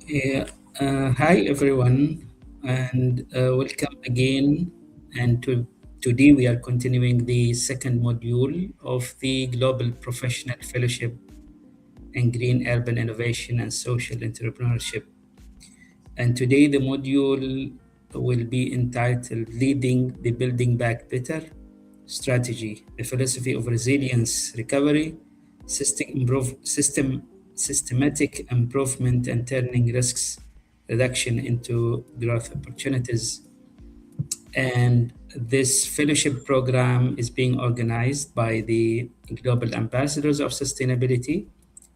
Yeah, Hi everyone, and welcome again. And today we are continuing the second module of the Global Professional Fellowship in Green Urban Innovation and Social Entrepreneurship. And today the module will be entitled Leading the Building Back Better Strategy, the Philosophy of Resilience Recovery, Systematic Improvement, and Turning Risks Reduction into Growth Opportunities. And this fellowship program is being organized by the Global Ambassadors of Sustainability,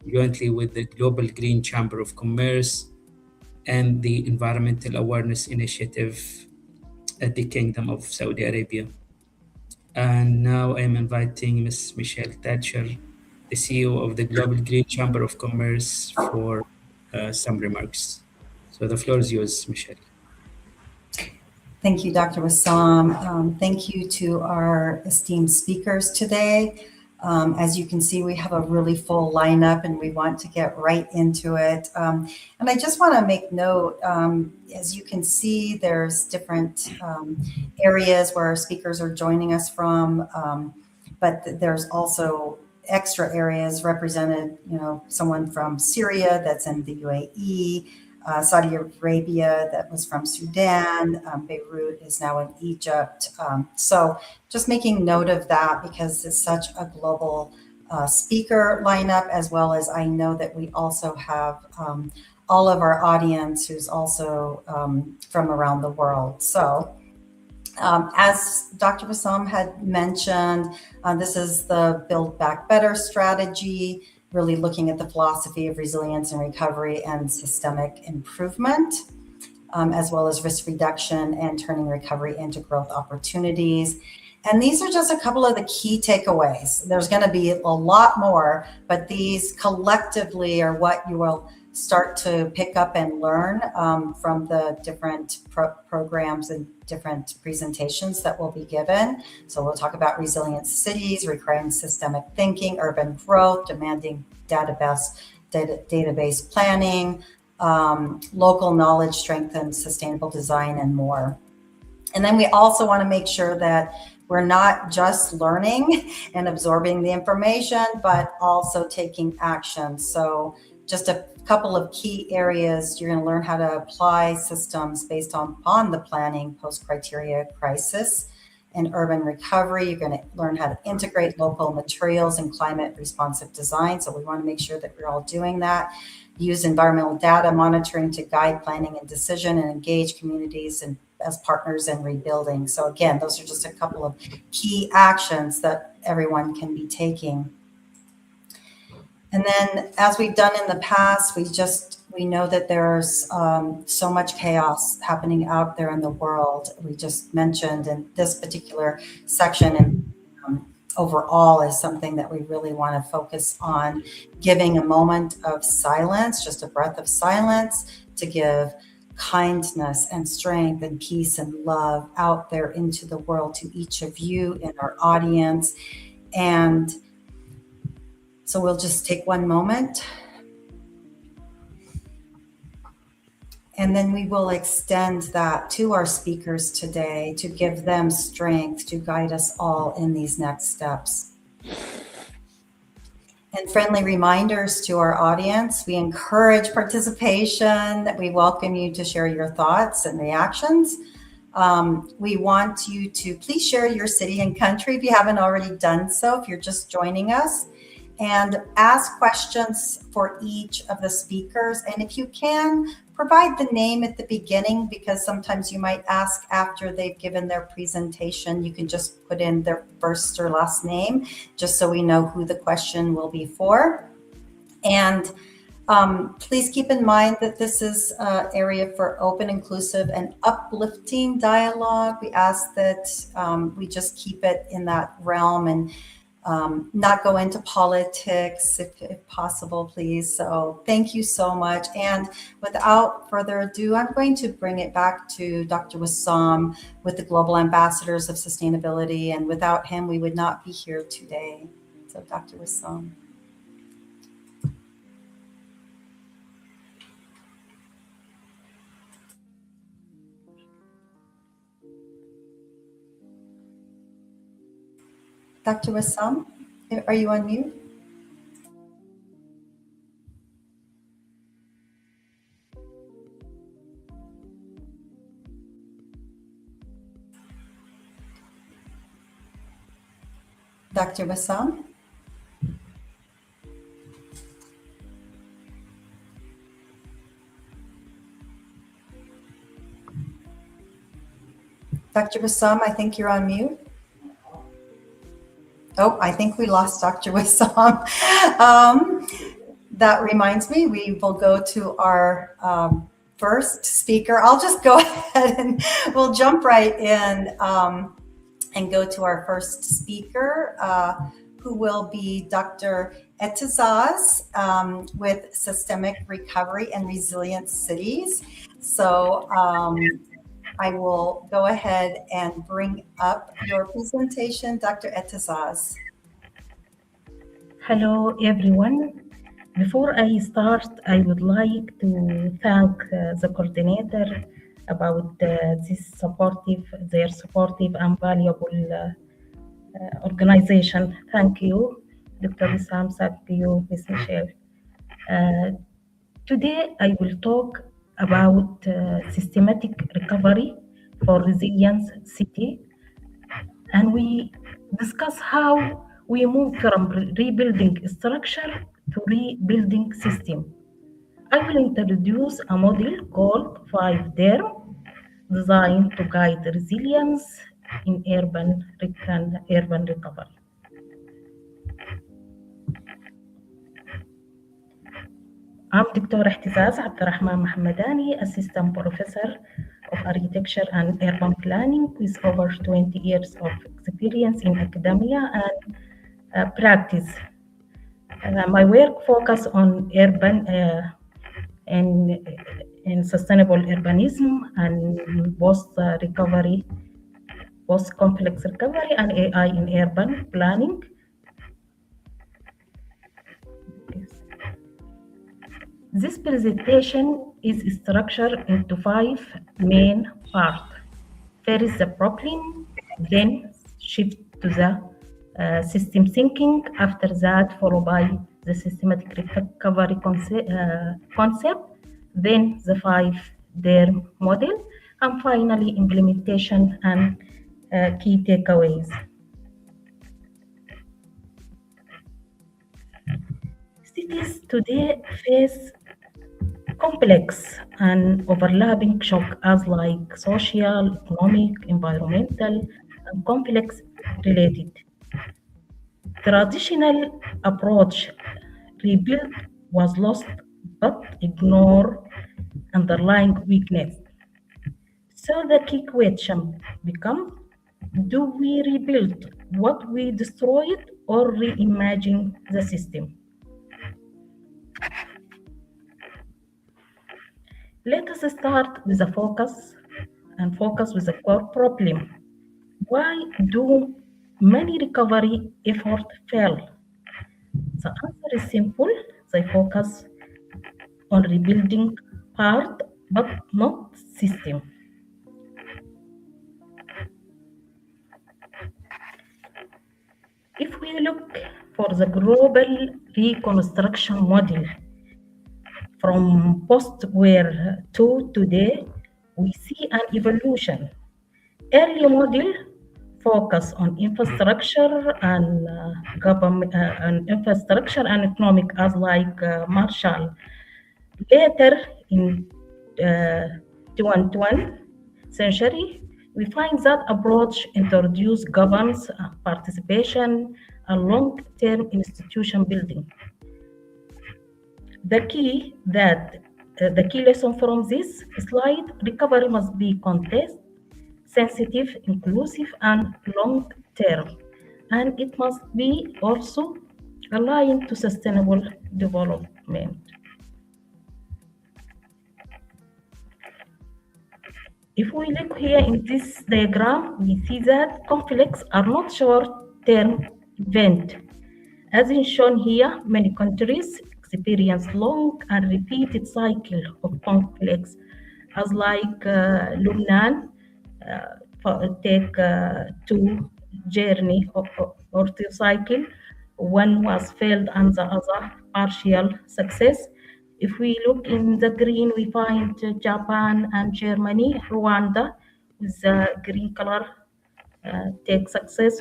jointly with the Global Green Chamber of Commerce and the Environmental Awareness Initiative at the Kingdom of Saudi Arabia. And now I'm inviting Ms. Michelle Thatcher, the CEO of the Global Green Chamber of Commerce, for some remarks. So the floor is yours, Michelle. Thank you, Dr. Wassam. Thank you to our esteemed speakers today. As you can see, we have a really full lineup and we want to get right into it. And I just want to make note, as you can see, there's different areas where our speakers are joining us from, but there's also extra areas represented, someone from Syria that's in the UAE, Saudi Arabia that was from Sudan, Beirut is now in Egypt. So just making note of that because it's such a global speaker lineup, as well as I know that we also have all of our audience who's also from around the world. So as Dr. Wassam had mentioned, this is the Build Back Better strategy, really looking at the philosophy of resilience and recovery and systemic improvement, as well as risk reduction and turning recovery into growth opportunities. And these are just a couple of the key takeaways. There's going to be a lot more, but these collectively are what you will start to pick up and learn from the different programs and different presentations that will be given. So we'll talk about resilient cities, requiring systemic thinking, urban growth, demanding database planning, local knowledge strength and sustainable design, and more. And then we also want to make sure that we're not just learning and absorbing the information, but also taking action. So just a couple of key areas. You're going to learn how to apply systems based on the planning post-criteria crisis and urban recovery. You're going to learn how to integrate local materials and climate responsive design. So we want to make sure that we're all doing that. Use environmental data monitoring to guide planning and decision, and engage communities and as partners in rebuilding. So again, those are just a couple of key actions that everyone can be taking. And then, as we've done in the past, we know that there's so much chaos happening out there in the world. We just mentioned in this particular section, and overall is something that we really want to focus on, giving a moment of silence, just a breath of silence, to give kindness and strength and peace and love out there into the world to each of you in our audience. And so we'll just take one moment. And then we will extend that to our speakers today to give them strength to guide us all in these next steps. And friendly reminders to our audience. We encourage participation. We welcome you to share your thoughts and reactions. We want you to please share your city and country if you haven't already done so, if you're just joining us, and ask questions for each of the speakers. And if you can, provide the name at the beginning, because sometimes you might ask after they've given their presentation. You can just put in their first or last name, just so we know who the question will be for. And please keep in mind that this is an area for open, inclusive, and uplifting dialogue. We ask that we just keep it in that realm and not go into politics if possible, please. So thank you so much. And without further ado, I'm going to bring it back to Dr. Wassam with the Global Ambassadors of Sustainability. And without him, we would not be here today. So Dr. Wassam. Dr. Wassam, are you on mute? Dr. Wassam? Dr. Wassam, I think you're on mute. Oh, I think we lost Dr. Wassam. That reminds me, we will go to our first speaker. I'll just go ahead and we'll jump right in and go to our first speaker, who will be Dr. Etizaz with Systemic Recovery and Resilient Cities. So I will go ahead and bring up your presentation, Dr. Etizaz. Hello, everyone. Before I start, I would like to thank the coordinator about their supportive and valuable organization. Thank you, Dr. Wissam. Thank you, Ms. Michelle. Today, I will talk about systematic recovery for resilience city, and we discuss how we move from rebuilding structure to rebuilding system. I will introduce a model called 5DERM, designed to guide resilience in urban recovery. I'm Dr. Ehtizaz Abdurrahman Mohammedani, Assistant Professor of Architecture and Urban Planning with over 20 years of experience in academia and practice. My work focuses on urban and sustainable urbanism and post-recovery, post-complex recovery and AI in urban planning. This presentation is structured into 5 main parts. First, the problem, then shift to the system thinking, after that followed by the systematic recovery concept, then the 5DERM model, and finally implementation and key takeaways. Cities today face complex and overlapping shock as like social, economic, environmental, and complex related. Traditional approach rebuild was lost but ignore underlying weakness. So the key question becomes, do we rebuild what we destroyed or reimagine the system? Let us start with a focus with the core problem. Why do many recovery efforts fail? The answer is simple. They focus on rebuilding part but not system. If we look for the global reconstruction model from post-war to today, we see an evolution. Early model focus on infrastructure and government and infrastructure and economic as like Marshall. Later in 21st century, we find that approach introduced governance, participation, and long-term institution building. The key lesson from this slide: recovery must be context sensitive, inclusive, and long-term, and it must be also aligned to sustainable development. If we look here in this diagram, we see that conflicts are not short-term event. As is shown here, many countries experience long and repeated cycle of conflicts, as like Lebanon, take 2 journey or to cycle. One was failed and the other partial success. If we look in the green, we find Japan and Germany, Rwanda with the green color take success.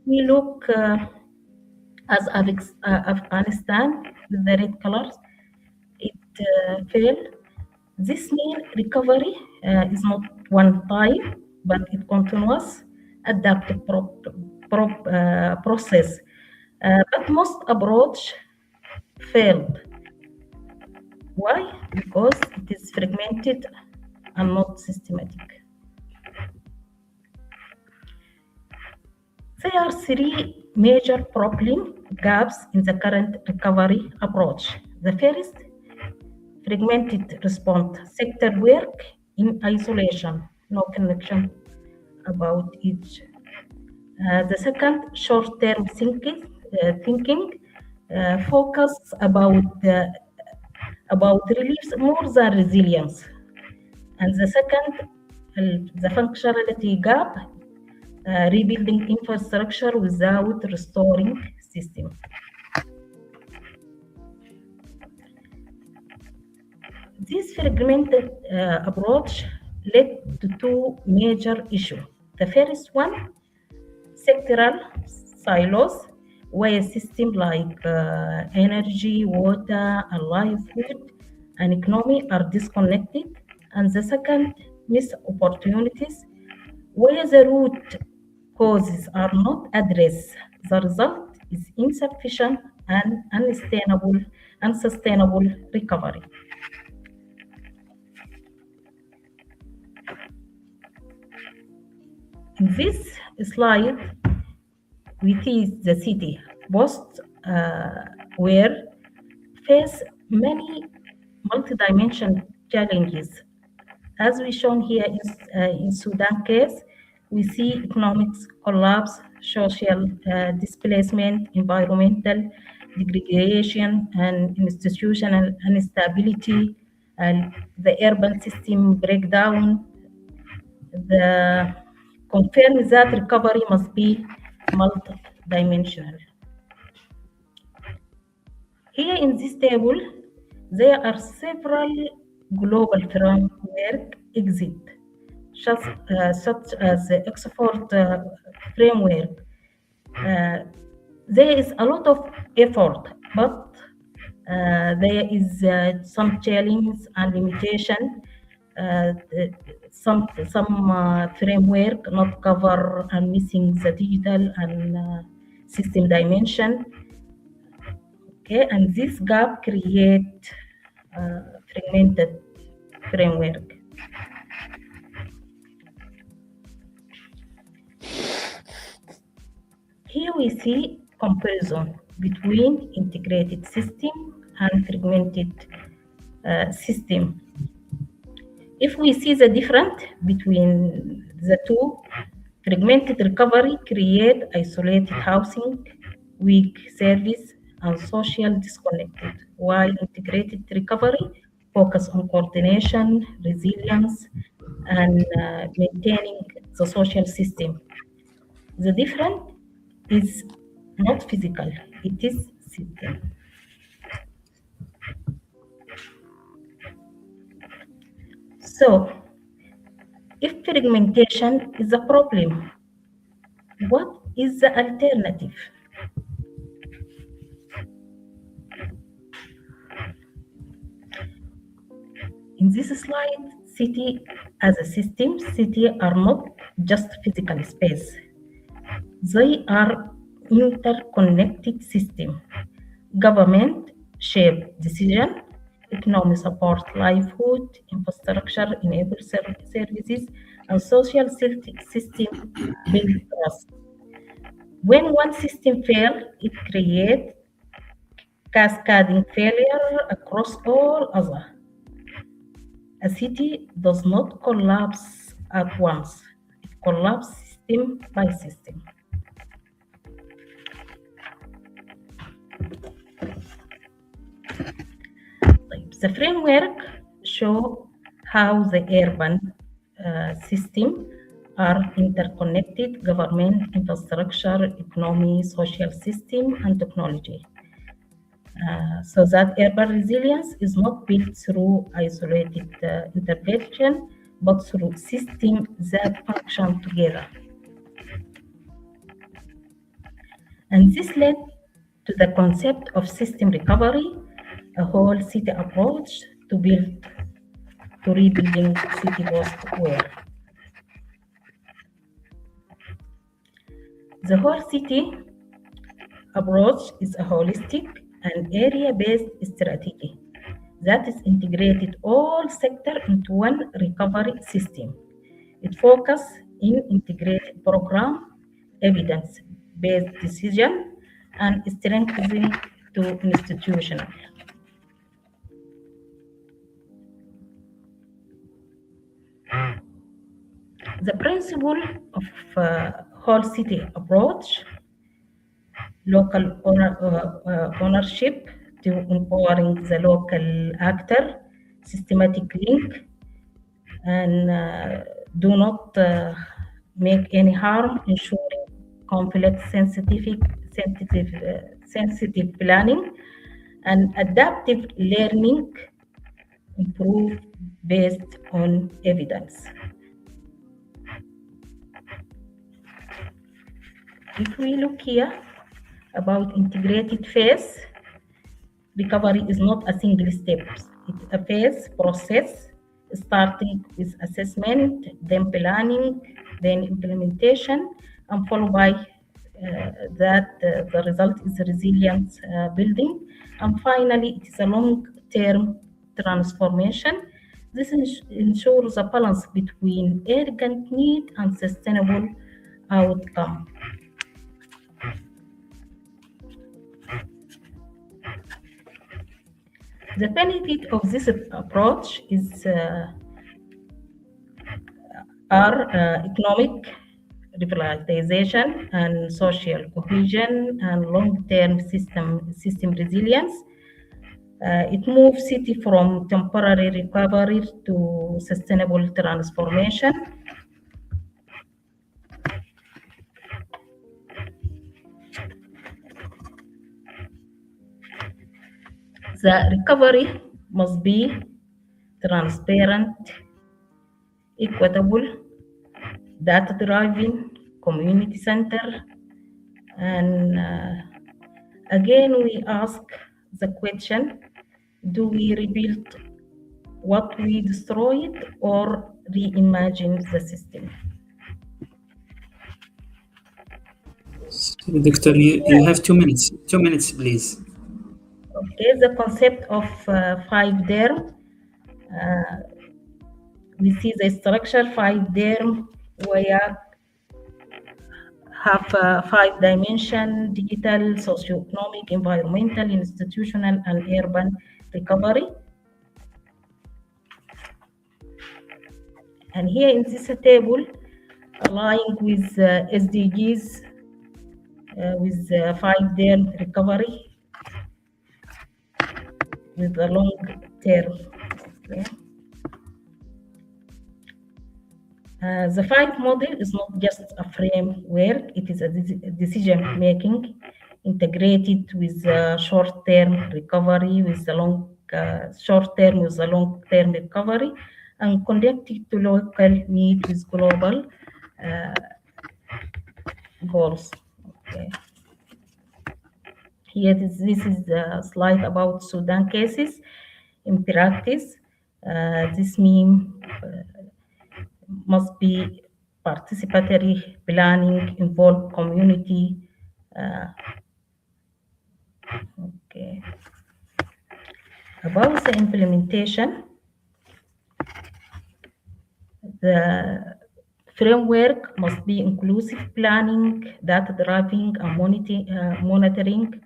We look as Afghanistan with the red colors, it failed. This means recovery is not one time, but it continuous adaptive process. But most approach failed. Why? Because it is fragmented and not systematic. There are three major problem gaps in the current recovery approach. The first, fragmented response, sector work in isolation, no connection about each. The second, short-term thinking, focus about relief more than resilience. And the second, the functionality gap, rebuilding infrastructure without restoring system. This fragmented approach led to two major issues. The first one, sectoral silos, where systems like energy, water, and livelihood and economy are disconnected. And the second, missed opportunities, where the root causes are not addressed. The result is insufficient and unsustainable recovery. In this slide, we see the city post where face many multidimensional challenges. As we shown here in Sudan case, we see economics collapse, social displacement, environmental degradation, and institutional instability, and the urban system breakdown. The confirm that recovery must be multidimensional. Here in this table, there are several global framework exist, such as the Oxford framework. There is a lot of effort, but there is some challenge and limitation. Some framework not cover and missing the digital and system dimension. Okay, and this gap create fragmented framework. Here we see comparison between integrated system and fragmented system. If we see the difference between the two, fragmented recovery create isolated housing, weak service, and social disconnected, while integrated recovery focus on coordination, resilience, and maintaining the social system. The difference is not physical, it is system. So, if fragmentation is a problem, what is the alternative? In this slide, city as a system, city are not just physical space. They are interconnected system. Government shape decision, economic support livelihood, infrastructure enable services, and social system build trust. When one system fails, it creates cascading failure across all others. A city does not collapse at once. It collapses system by system. The framework show how the urban system are interconnected: government, infrastructure, economy, social system, and technology. So that urban resilience is not built through isolated intervention, but through systems that function together. And this led to the concept of system recovery, a whole city approach to rebuilding city post-war. The whole city approach is a holistic and area-based strategy that is integrated all sectors into one recovery system. It focuses in integrated program, evidence-based decision, and strengthening to institutional. The principle of whole city approach, local ownership to empowering the local actor, systematic link, and do not make any harm, ensuring conflict sensitive planning, and adaptive learning improve based on evidence. If we look here about integrated phase, recovery is not a single step. It's a phase process, starting with assessment, then planning, then implementation, and followed by the result is resilience building. And finally, it is a long-term transformation. This ensures a balance between urgent need and sustainable outcome. The benefit of this approach is economic revitalization and social cohesion and long-term system resilience. It moves city from temporary recovery to sustainable transformation. The recovery must be transparent, equitable, data-driven, community-centered, and again we ask the question, do we rebuild what we destroyed or reimagine the system? So, Doctor, you have 2 minutes. 2 minutes, please. Okay, the concept of 5 DERM. We see the structure 5 DERM where have 5 dimension: digital, socioeconomic, environmental, institutional, and urban recovery. And here in this table, aligned with SDGs, with 5 DERM recovery, with the long term. Okay. The 5 model is not just a framework, it is a decision making integrated with short-term recovery, with the short-term with the long-term recovery, and connected to local need with global goals. Okay. Here this is the slide about Sudan cases. In practice, this means must be participatory planning, involve community. Okay. About the implementation, the framework must be inclusive planning, data driving, and monitoring,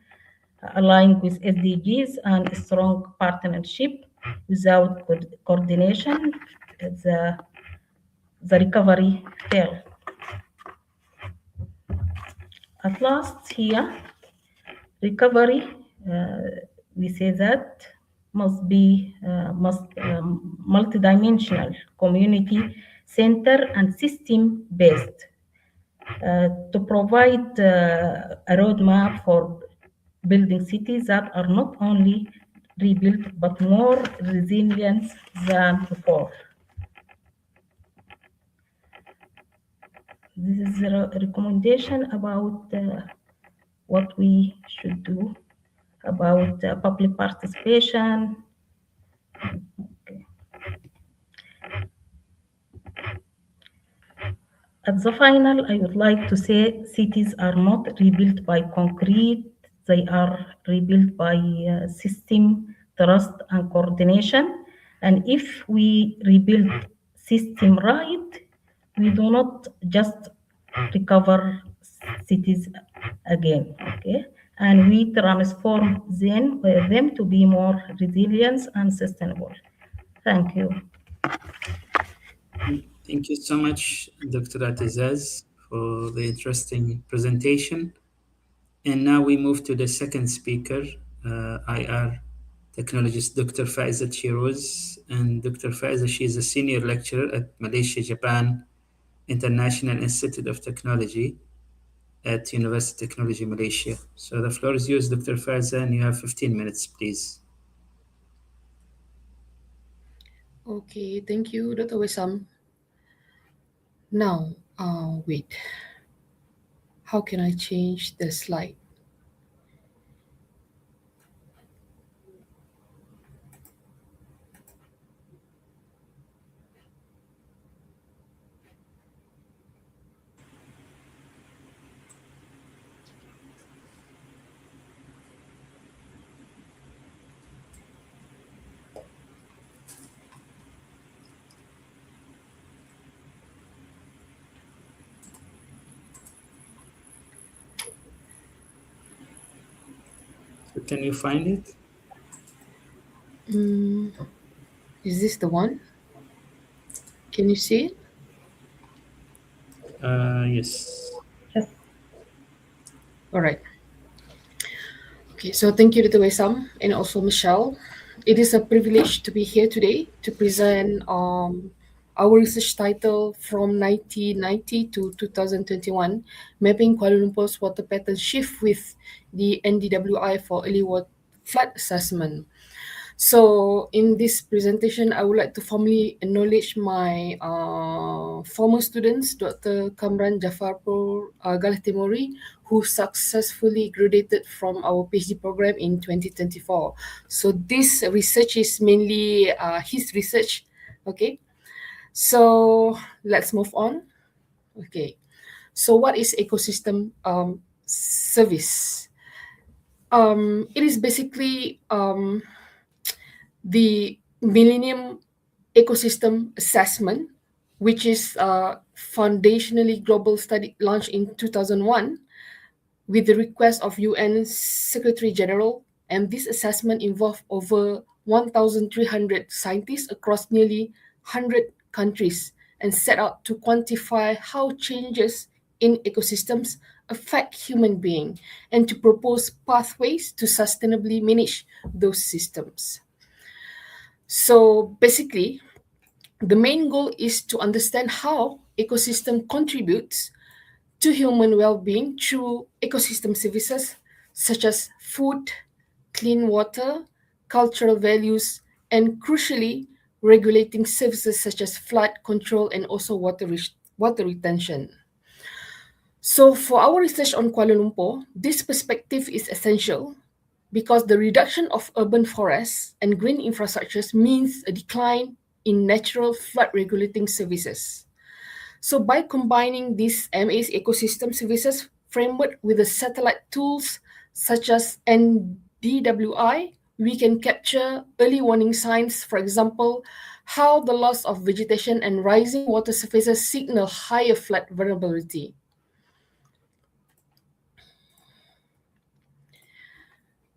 aligned with SDGs and strong partnership. Without coordination, the recovery fail. At last here, recovery, we say that must be multidimensional, community center and system based to provide a roadmap for building cities that are not only rebuilt but more resilient than before. This is a recommendation about what we should do about public participation. Okay. At the final, I would like to say cities are not rebuilt by concrete, they are rebuilt by system, trust, and coordination. And if we rebuild system right, we do not just recover cities again, okay? And we transform them to be more resilient and sustainable. Thank you. Thank you so much, Dr. Atizaz, for the interesting presentation. And now we move to the second speaker, IR technologist, Dr. Faiza Chiroz. And Dr. Faiza, she is a senior lecturer at Malaysia, Japan International Institute of Technology at University of Technology, Malaysia. So the floor is yours, Dr. Faiza, and you have 15 minutes, please. Okay, thank you, Dr. Wesam. Now, wait. How can I change the slide? So can you find it? Is this the one? Can you see it? Yes. Yes. All right. Okay, so thank you, Dr. Wesam, and also Michelle. It is a privilege to be here today to present our research title from 1990 to 2021, mapping Kuala Lumpur's water pattern shift with the NDWI for early flood assessment. So in this presentation, I would like to formally acknowledge my former students, Dr. Kamran Jafarpur Galih who successfully graduated from our PhD program in 2024. So this research is mainly his research. Okay, so let's move on. Okay, so what is ecosystem service? It is basically the Millennium Ecosystem Assessment, which is a foundationally global study launched in 2001 with the request of UN Secretary General. And this assessment involved over 1,300 scientists across nearly 100 countries and set out to quantify how changes in ecosystems affect human beings and to propose pathways to sustainably manage those systems. So basically, the main goal is to understand how ecosystem contributes to human well-being through ecosystem services such as food, clean water, cultural values, and crucially, regulating services such as flood control and also water retention. So for our research on Kuala Lumpur, this perspective is essential because the reduction of urban forests and green infrastructures means a decline in natural flood regulating services. So by combining these MA's ecosystem services framework with the satellite tools such as NDWI, we can capture early warning signs, for example, how the loss of vegetation and rising water surfaces signal higher flood vulnerability.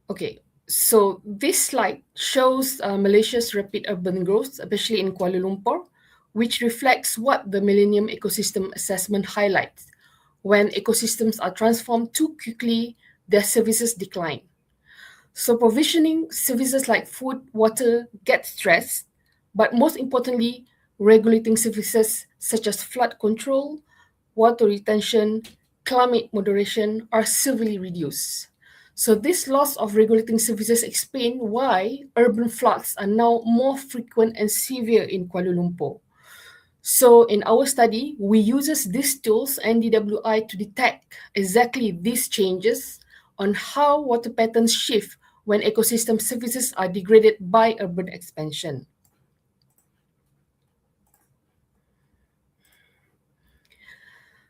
Okay, so this slide shows Malaysia's rapid urban growth, especially in Kuala Lumpur, which reflects what the Millennium Ecosystem Assessment highlights. When ecosystems are transformed too quickly, their services decline. So provisioning services like food, water get stressed, but most importantly, regulating services such as flood control, water retention, climate moderation are severely reduced. So this loss of regulating services explain why urban floods are now more frequent and severe in Kuala Lumpur. So in our study, we uses these tools NDWI to detect exactly these changes on how water patterns shift when ecosystem services are degraded by urban expansion.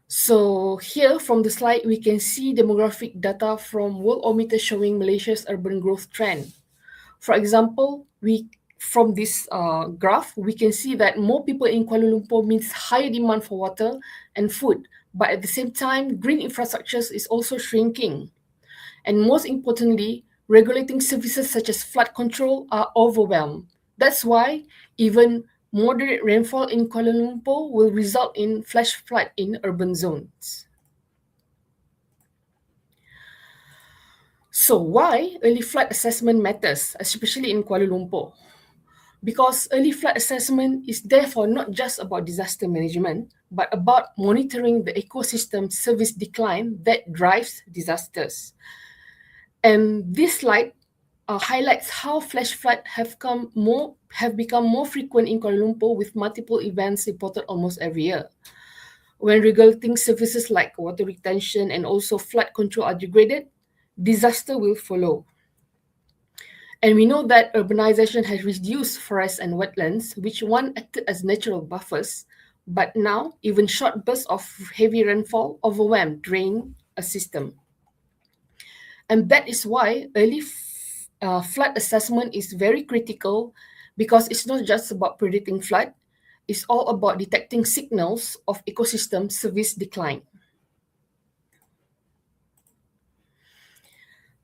So here from the slide, we can see demographic data from Worldometer showing Malaysia's urban growth trend. For example, from this graph, we can see that more people in Kuala Lumpur means higher demand for water and food, but at the same time, green infrastructures is also shrinking. And most importantly, regulating services such as flood control are overwhelmed. That's why even moderate rainfall in Kuala Lumpur will result in flash flood in urban zones. So why early flood assessment matters, especially in Kuala Lumpur? Because early flood assessment is therefore not just about disaster management, but about monitoring the ecosystem service decline that drives disasters. And this slide highlights how flash flood have become more frequent in Kuala Lumpur, with multiple events reported almost every year. When regulating services like water retention and also flood control are degraded, disaster will follow. And we know that urbanization has reduced forests and wetlands, which once acted as natural buffers, but now even short bursts of heavy rainfall overwhelm drain a system. And that is why early flood assessment is very critical, because it's not just about predicting flood, it's all about detecting signals of ecosystem service decline.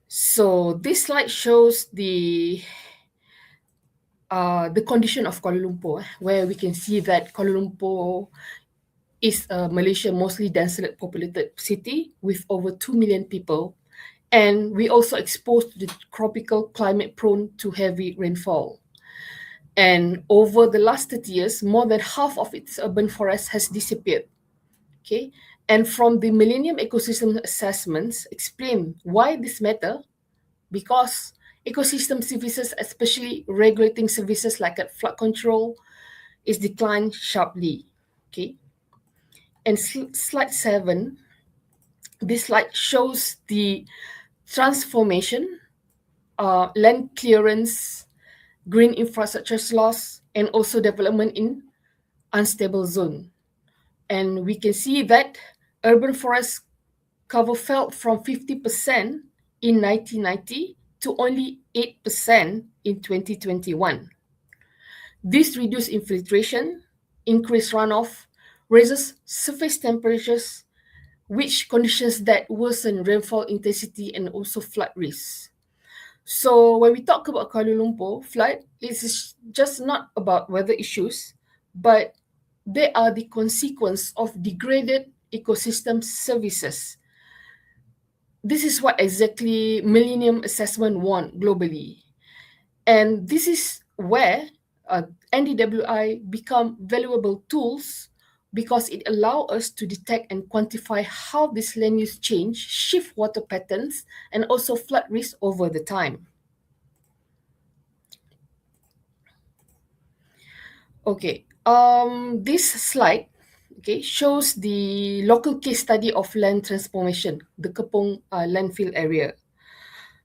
So this slide shows the condition of Kuala Lumpur, where we can see that Kuala Lumpur is Malaysia mostly densely populated city with over 2 million people. And we also exposed to the tropical climate prone to heavy rainfall. And over the last 30 years, more than half of its urban forest has disappeared. Okay, and from the Millennium Ecosystem Assessments explain why this matter, because ecosystem services, especially regulating services like flood control, is declined sharply. Okay, and slide 7, this slide shows the transformation, land clearance, green infrastructure loss, and also development in unstable zone. And we can see that urban forest cover fell from 50% in 1990 to only 8% in 2021. This reduced infiltration, increased runoff, raises surface temperatures, which conditions that worsen rainfall intensity and also flood risk. So when we talk about Kuala Lumpur flood, it's just not about weather issues, but they are the consequence of degraded ecosystem services. This is what exactly Millennium Assessment want globally. And this is where NDWI become valuable tools, because it allows us to detect and quantify how this land use change shift water patterns and also flood risk over the time. Okay, this slide shows the local case study of land transformation, the Kepong landfill area.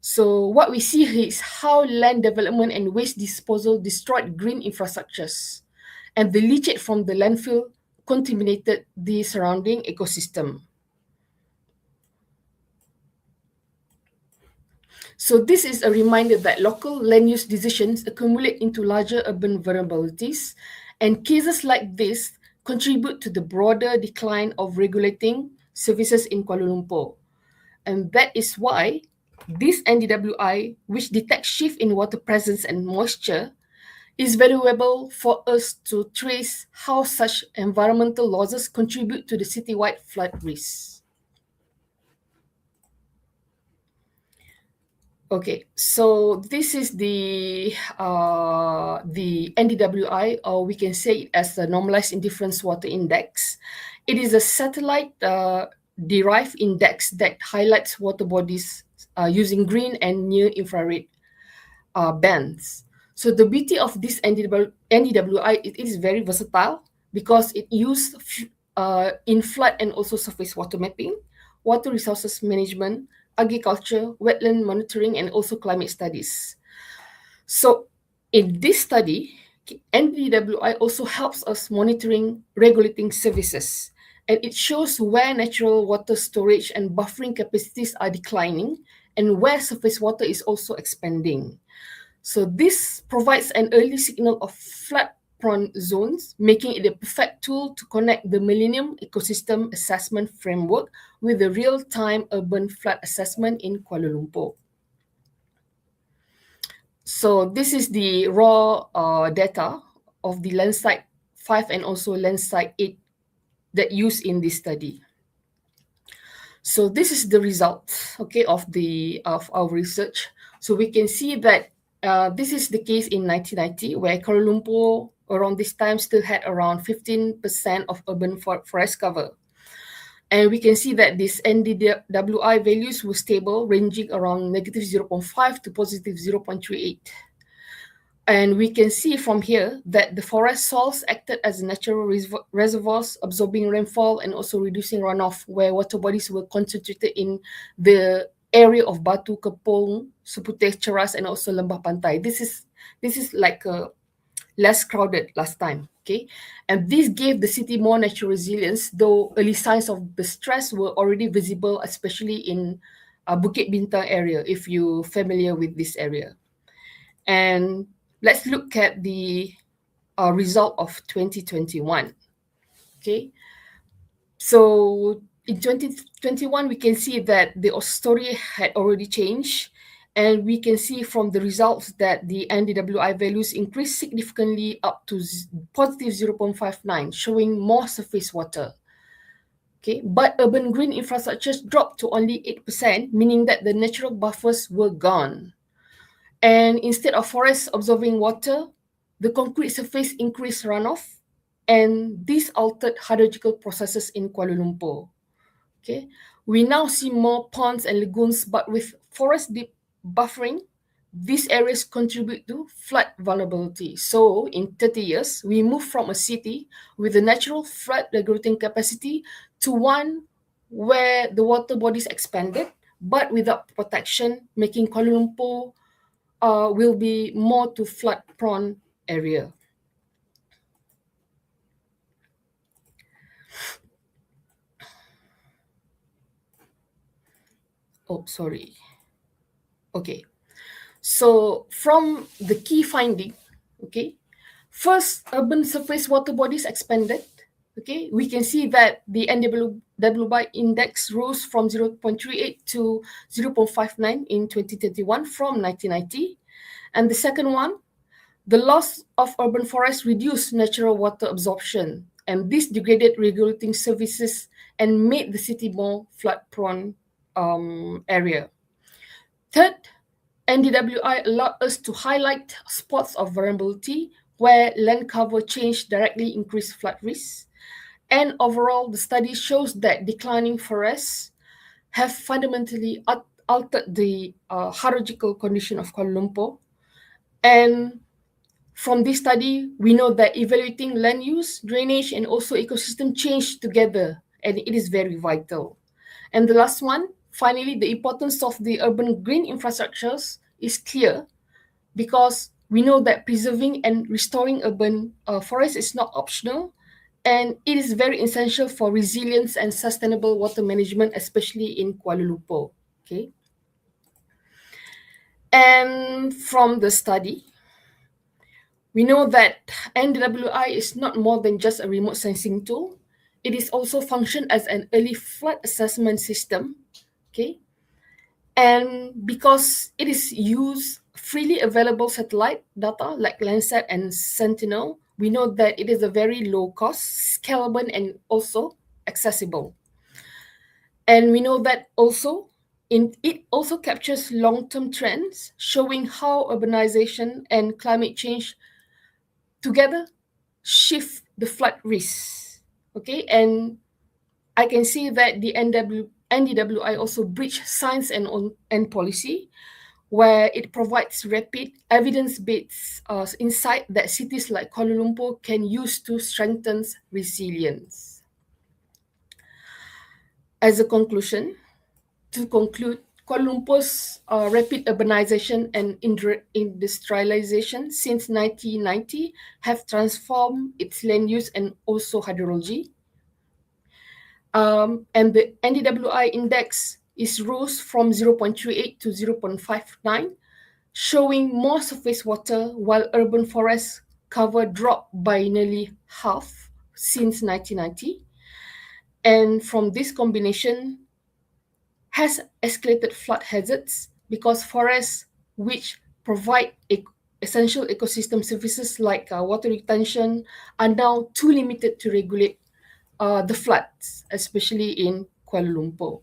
So what we see here is how land development and waste disposal destroyed green infrastructures, and the leachate from the landfill contaminated the surrounding ecosystem. So this is a reminder that local land use decisions accumulate into larger urban vulnerabilities, and cases like this contribute to the broader decline of regulating services in Kuala Lumpur. And that is why this NDWI, which detects shift in water presence and moisture, is valuable for us to trace how such environmental losses contribute to the citywide flood risk. Okay, so this is the NDWI, or we can say it as the Normalized Indifference Water Index. It is a satellite derived index that highlights water bodies using green and near infrared bands. So the beauty of this NDWI, it is very versatile because it used in flood and also surface water mapping, water resources management, agriculture, wetland monitoring, and also climate studies. So in this study, NDWI also helps us monitoring regulating services, and it shows where natural water storage and buffering capacities are declining and where surface water is also expanding. So this provides an early signal of flood-prone zones, making it a perfect tool to connect the Millennium Ecosystem Assessment Framework with the real-time urban flood assessment in Kuala Lumpur. So this is the raw data of the Landsat 5 and also Landsat 8 that used in this study. So this is the result, okay, of our research. So we can see that this is the case in 1990, where Kuala Lumpur around this time still had around 15% of urban forest cover. And we can see that this NDWI values were stable, ranging around negative 0.5 to positive 0.38. And we can see from here that the forest soils acted as natural reservoirs, absorbing rainfall and also reducing runoff, where water bodies were concentrated in the area of Batu Kepong, Seputeh Ceras, and also Lembah Pantai. This is like less crowded last time, okay? And this gave the city more natural resilience, though early signs of the stress were already visible, especially in Bukit Bintang area, if you're familiar with this area. And let's look at the result of 2021. Okay, so in 2021, we can see that the story had already changed, and we can see from the results that the NDWI values increased significantly up to positive 0.59, showing more surface water. Okay, but urban green infrastructures dropped to only 8%, meaning that the natural buffers were gone. And instead of forests absorbing water, the concrete surface increased runoff, and this altered hydrological processes in Kuala Lumpur. Okay, we now see more ponds and lagoons, but with forest deep buffering, these areas contribute to flood vulnerability. So in 30 years, we move from a city with a natural flood regulating capacity to one where the water bodies expanded, but without protection, making Kuala Lumpur will be more to flood-prone area. Oh, sorry. Okay. So from the key finding, okay, first, urban surface water bodies expanded. Okay, we can see that the NWI index rose from 0.38 to 0.59 in 2021 from 1990. And the second one, the loss of urban forests reduced natural water absorption, and this degraded regulating services and made the city more flood-prone area. Third, NDWI allowed us to highlight spots of vulnerability where land cover change directly increased flood risks. And overall, the study shows that declining forests have fundamentally altered the hydrological condition of Kuala Lumpur. And from this study, we know that evaluating land use, drainage, and also ecosystem change together, and it is very vital. And the last one, finally, the importance of the urban green infrastructures is clear, because we know that preserving and restoring urban forests is not optional, and it is very essential for resilience and sustainable water management, especially in Kuala Lumpur. Okay. And from the study, we know that NWI is not more than just a remote sensing tool. It is also functioned as an early flood assessment system, okay? And because it is used freely available satellite data like Landsat and Sentinel, we know that it is a very low cost, scalable, and also accessible. And we know that also It also captures long-term trends showing how urbanization and climate change together shift the flood risks. Okay, and I can see that the NDWI also breached science and policy, where it provides rapid evidence-based insight that cities like Kuala Lumpur can use to strengthen resilience. As a conclusion, to conclude, Kuala Lumpur's rapid urbanization and industrialization since 1990 have transformed its land use and also hydrology. And the NDWI index is rose from 0.38 to 0.59, showing more surface water, while urban forest cover dropped by nearly half since 1990. And from this combination has escalated flood hazards because forests, which provide essential ecosystem services like water retention, are now too limited to regulate the floods, especially in Kuala Lumpur.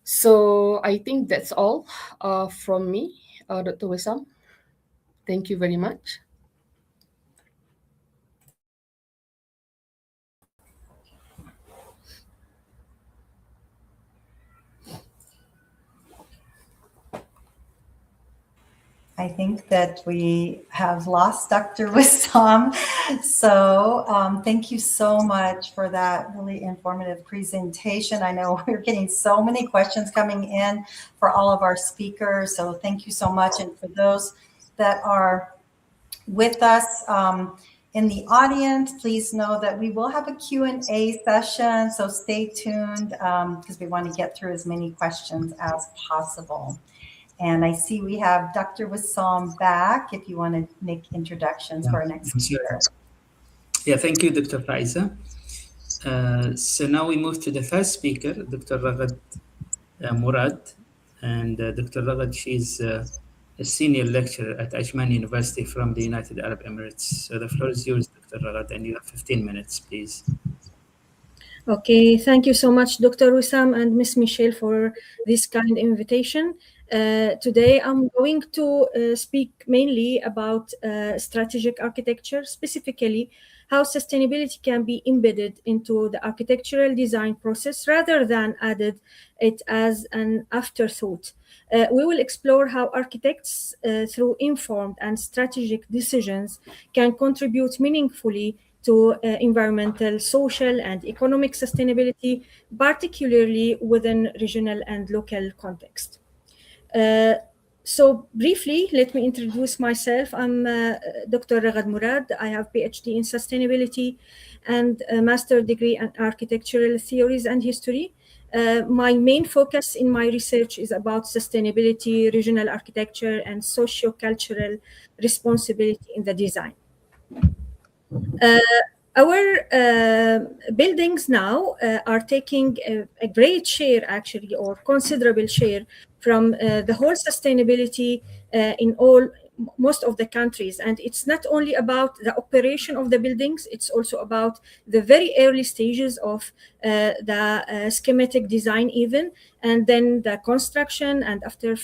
So I think that's all from me, Dr. Wesam. Thank you very much. I think that we have lost Dr. Wissam. So thank you so much for that really informative presentation. I know we're getting so many questions coming in for all of our speakers. So thank you so much. And for those that are with us in the audience, please know that we will have a Q&A session. So stay tuned because we want to get through as many questions as possible. And I see we have Dr. Wissam back if you want to make introductions for our next speaker. Yeah, thank you, Dr. Faiza. So now we move to the first speaker, Dr. Ragad Murad. And Dr. Ragad, she's a senior lecturer at Ajman University from the United Arab Emirates. So the floor is yours, Dr. Ragad, and you have 15 minutes, please. Okay, thank you so much, Dr. Wissam and Ms. Michelle, for this kind invitation. Today, I'm going to speak mainly about strategic architecture, specifically how sustainability can be embedded into the architectural design process rather than added it as an afterthought. We will explore how architects, through informed and strategic decisions, can contribute meaningfully to environmental, social, and economic sustainability, particularly within regional and local context. So briefly, let me introduce myself. I'm Dr. Ragad Murad. I have PhD in sustainability and a master's degree in architectural theories and history. My main focus in my research is about sustainability, regional architecture, and socio-cultural responsibility in the design. Our buildings now are taking a great share, actually, or considerable share from the whole sustainability in most of the countries. And it's not only about the operation of the buildings, it's also about the very early stages of the schematic design even, and then the construction, and after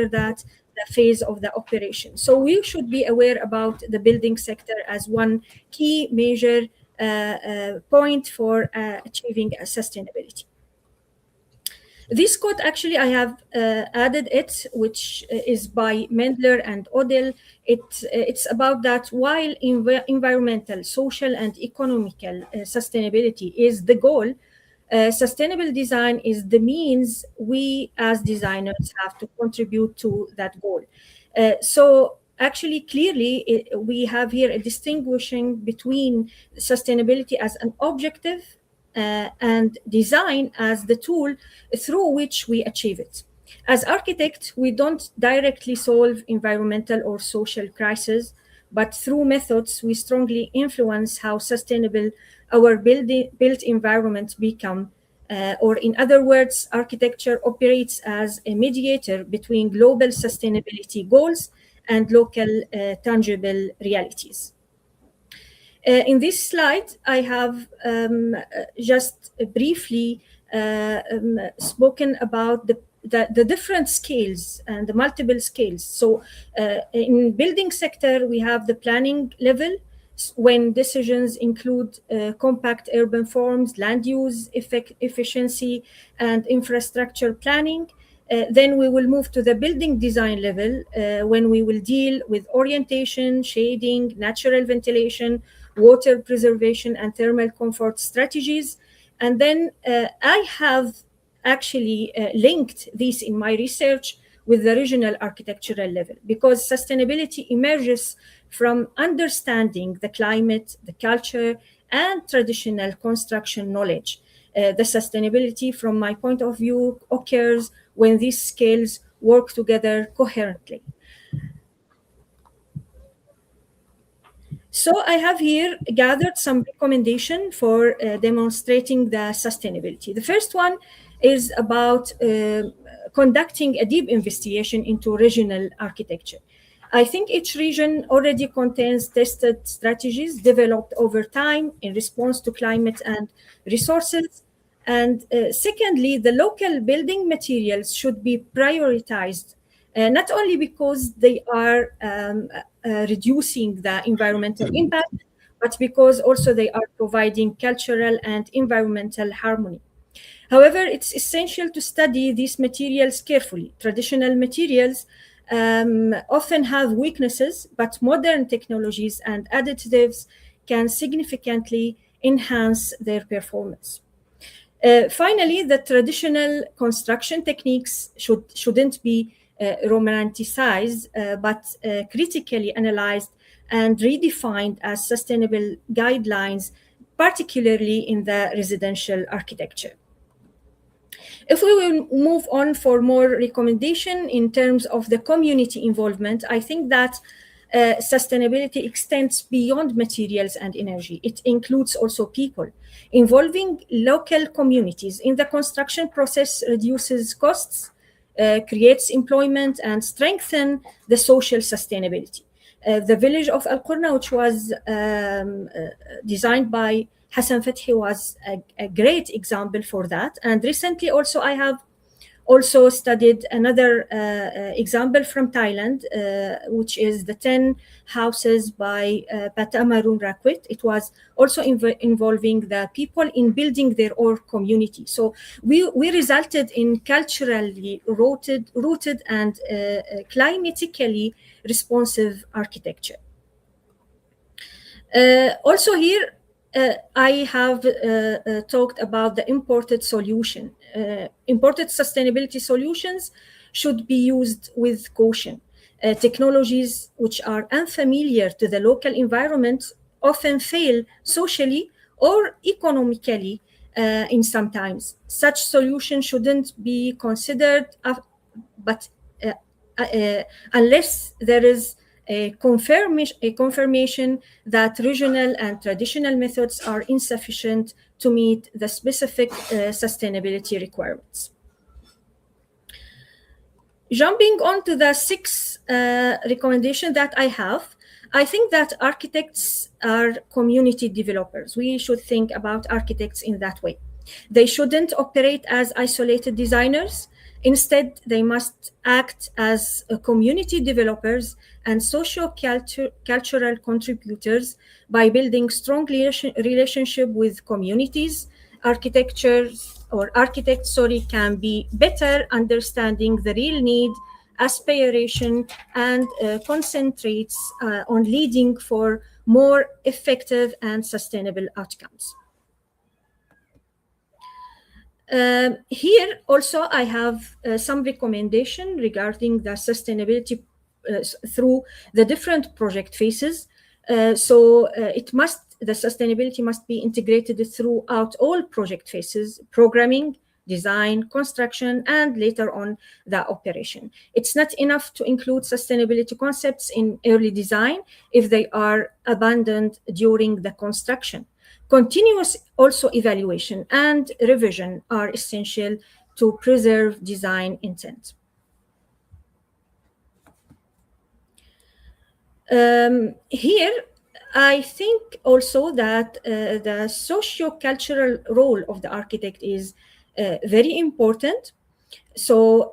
that, the phase of the operation. So we should be aware about the building sector as one key major point for achieving sustainability. This quote, actually, I have added it, which is by Mendler and Odell. It's about that while environmental, social, and economical sustainability is the goal, sustainable design is the means we as designers have to contribute to that goal. So actually, clearly, we have here a distinguishing between sustainability as an objective and design as the tool through which we achieve it. As architects, we don't directly solve environmental or social crises, but through methods, we strongly influence how sustainable our built environment become. Or in other words, architecture operates as a mediator between global sustainability goals and local tangible realities. In this slide, I have just briefly spoken about the different scales and the multiple scales. So in building sector, we have the planning level, when decisions include compact urban forms, land use, efficiency, and infrastructure planning. Then we will move to the building design level, when we will deal with orientation, shading, natural ventilation, water preservation, and thermal comfort strategies. And then I have actually linked this in my research with the regional architectural level, because sustainability emerges from understanding the climate, the culture, and traditional construction knowledge. The sustainability, from my point of view, occurs when these scales work together coherently. So I have here gathered some recommendation for demonstrating the sustainability. The first one is about conducting a deep investigation into regional architecture. I think each region already contains tested strategies developed over time in response to climate and resources. And secondly, the local building materials should be prioritized, not only because they are reducing the environmental impact, but because also they are providing cultural and environmental harmony. However, it's essential to study these materials carefully. Traditional materials often have weaknesses, but modern technologies and additives can significantly enhance their performance. Finally, the traditional construction techniques shouldn't be romanticized, but critically analyzed and redefined as sustainable guidelines, particularly in the residential architecture. If we will move on for more recommendation in terms of the community involvement, I think that sustainability extends beyond materials and energy. It includes also people. Involving local communities in the construction process reduces costs, creates employment, and strengthens the social sustainability. The village of Al Qurna, which was designed by Hassan Fethi, was a great example for that. And recently also I have also studied another example from Thailand, which is the 10 houses by Patamarun Rakwit. It was also involving the people in building their own community. So we resulted in culturally rooted and climatically responsive architecture. Also here, I have talked about the imported solution. Imported sustainability solutions should be used with caution. Technologies which are unfamiliar to the local environment often fail socially or economically in some times. Such solutions shouldn't be considered, but unless there is a confirmation that regional and traditional methods are insufficient to meet the specific sustainability requirements. Jumping on to the sixth recommendation that I have, I think that architects are community developers. We should think about architects in that way. They shouldn't operate as isolated designers. Instead, they must act as community developers and socio-cultural contributors by building strong relationship with communities. Architects can be better understanding the real need, aspiration, and concentrates on leading for more effective and sustainable outcomes. Here also I have some recommendation regarding the sustainability through the different project phases. The sustainability must be integrated throughout all project phases: programming, design, construction, and later on the operation. It's not enough to include sustainability concepts in early design if they are abandoned during the construction. Continuous also evaluation and revision are essential to preserve design intent. Here, I think also that the socio-cultural role of the architect is very important. So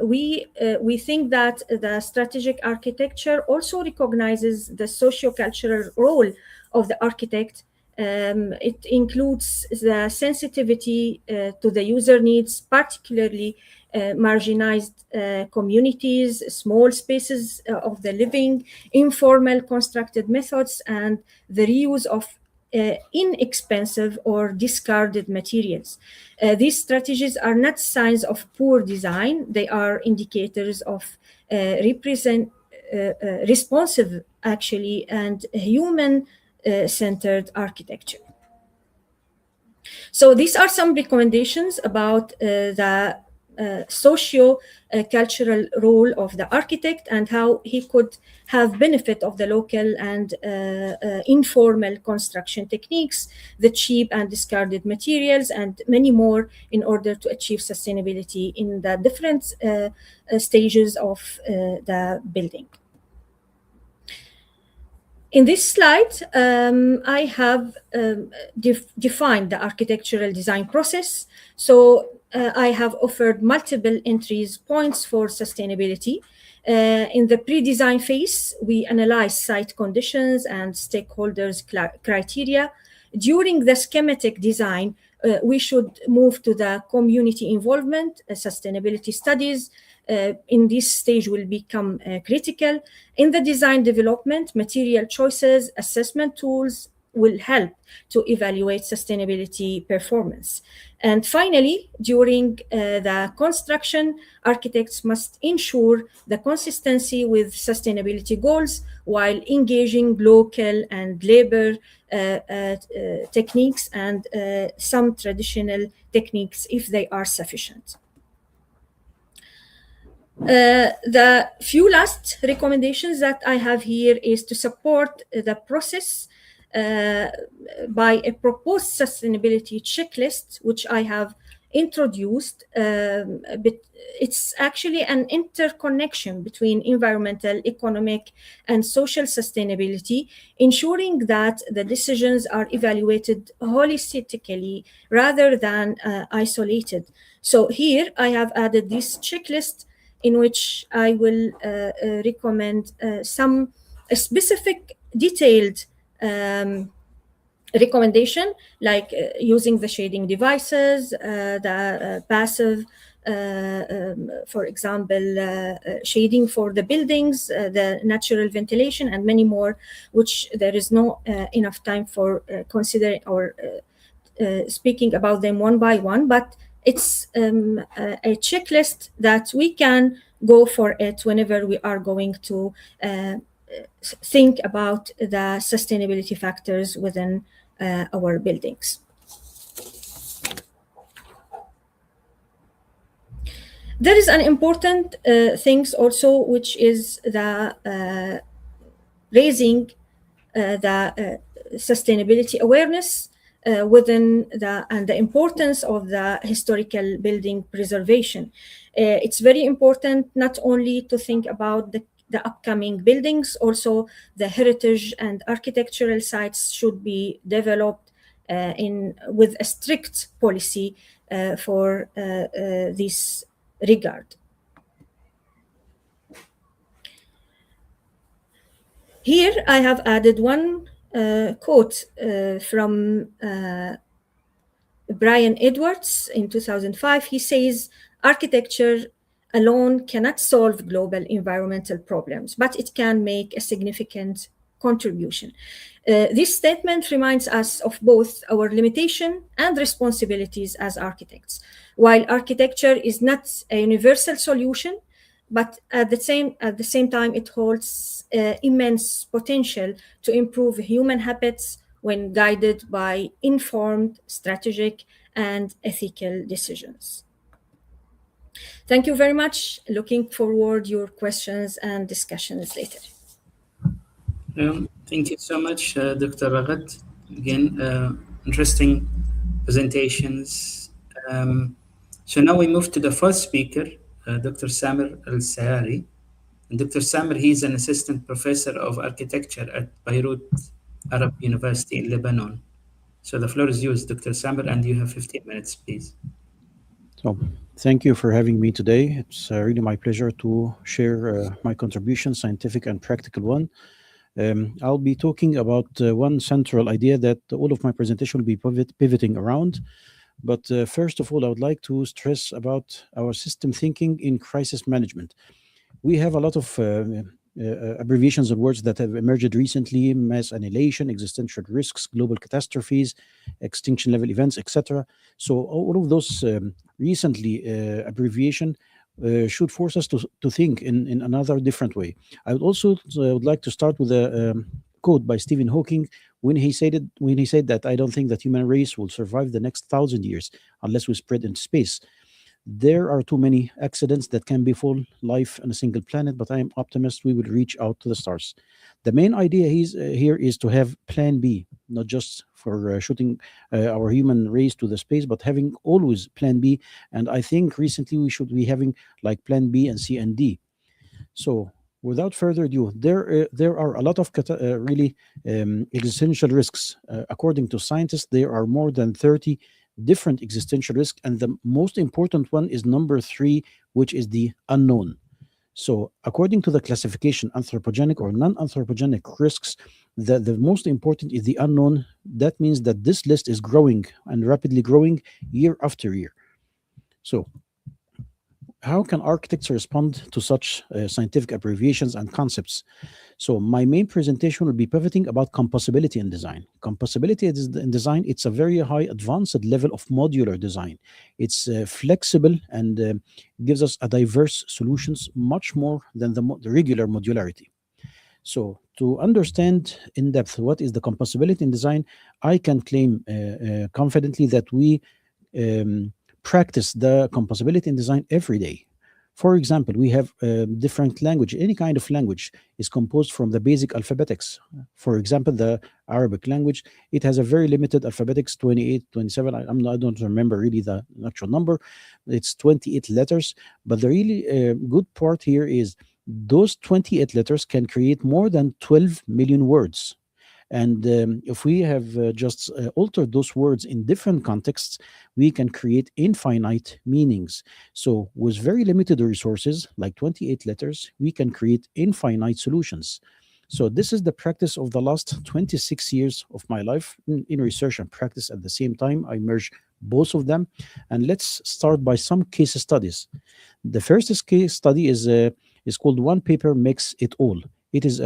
we think that the strategic architecture also recognizes the socio-cultural role of the architect. It includes the sensitivity to the user needs, particularly marginalized communities, small spaces of the living, informal constructed methods, and the reuse of inexpensive or discarded materials. These strategies are not signs of poor design, they are indicators of responsive, actually, and human centered architecture. So these are some recommendations about the socio-cultural role of the architect and how he could have benefit of the local and informal construction techniques, the cheap and discarded materials, and many more in order to achieve sustainability in the different stages of the building. In this slide, I have defined the architectural design process. So I have offered multiple entries points for sustainability. In the pre-design phase, we analyze site conditions and stakeholders' criteria. During the schematic design, we should move to the community involvement, sustainability studies. In this stage will become critical. In the design development, material choices, assessment tools will help to evaluate sustainability performance. And finally, during the construction, architects must ensure the consistency with sustainability goals while engaging local and labor techniques and some traditional techniques if they are sufficient. The few last recommendations that I have here is to support the process by a proposed sustainability checklist, which I have introduced. But it's actually an interconnection between environmental, economic, and social sustainability, ensuring that the decisions are evaluated holistically rather than isolated. So here I have added this checklist in which I will recommend some specific detailed recommendation, like using the shading devices, the passive, for example, shading for the buildings, the natural ventilation, and many more, which there is no enough time for considering or speaking about them one by one, but it's a checklist that we can go for it whenever we are going to think about the sustainability factors within our buildings. There is an important thing also, which is the raising the sustainability awareness within the importance of the historical building preservation. It's very important not only to think about the upcoming buildings, also the heritage and architectural sites should be developed with a strict policy for this regard. Here I have added one quote from Brian Edwards in 2005. He says, "Architecture alone cannot solve global environmental problems, but it can make a significant contribution." This statement reminds us of both our limitation and responsibilities as architects. While architecture is not a universal solution, but at the same time, it holds immense potential to improve human habits when guided by informed, strategic, and ethical decisions. Thank you very much. Looking forward your questions and discussions later. Thank you so much, Dr. Ragat. Again, interesting presentations. So now we move to the first speaker, Dr. Samer Al-Sayari. And Dr. Samer, he's an assistant professor of architecture at Beirut Arab University in Lebanon. So the floor is yours, Dr. Samer, and you have 15 minutes, please. So, Thank you for having me today. It's really my pleasure to share my contribution, scientific and practical one. I'll be talking about one central idea that all of my presentation will be pivoting around. But first of all, I would like to stress about our system thinking in crisis management. We have a lot of abbreviations and words that have emerged recently: mass annihilation, existential risks, global catastrophes, extinction level events, etc. So all of those recently abbreviation should force us to think in another different way. I would also would like to start with a quote by Stephen Hawking when he said that I don't think that human race will survive the next 1,000 years unless we spread into space. There are too many accidents that can befall life on a single planet, but I am optimist we will reach out to the stars. The main idea here is to have plan B, not just for shooting our human race to the space, but having always plan B. And I think recently we should be having like plan B and C and D. So, without further ado, there are a lot of really existential risks. According to scientists, there are more than 30 different existential risks, and the most important one is number three, which is the unknown. So, according to the classification, anthropogenic or non-anthropogenic risks, the most important is the unknown. That means that this list is growing and rapidly growing year after year. So, how can architects respond to such scientific abbreviations and concepts? So my main presentation will be pivoting about composability in design. Composability in design, it's a very high advanced level of modular design. It's flexible and gives us a diverse solutions much more than the regular modularity. So to understand in depth what is the composability in design, I can claim confidently that we um, practice the composability in design every day. For example, we have different language. Any kind of language is composed from the basic alphabetics. For example, the Arabic language, it has a very limited alphabetics, 28, 27. I don't remember really the actual number. It's 28 letters. But the really good part here is those 28 letters can create more than 12 million words. And if we have just altered those words in different contexts, we can create infinite meanings. So, with very limited resources, like 28 letters, we can create infinite solutions. So, this is the practice of the last 26 years of my life in research and practice at the same time. I merge both of them. And let's start by some case studies. The first case study is called One Paper Makes It All. It is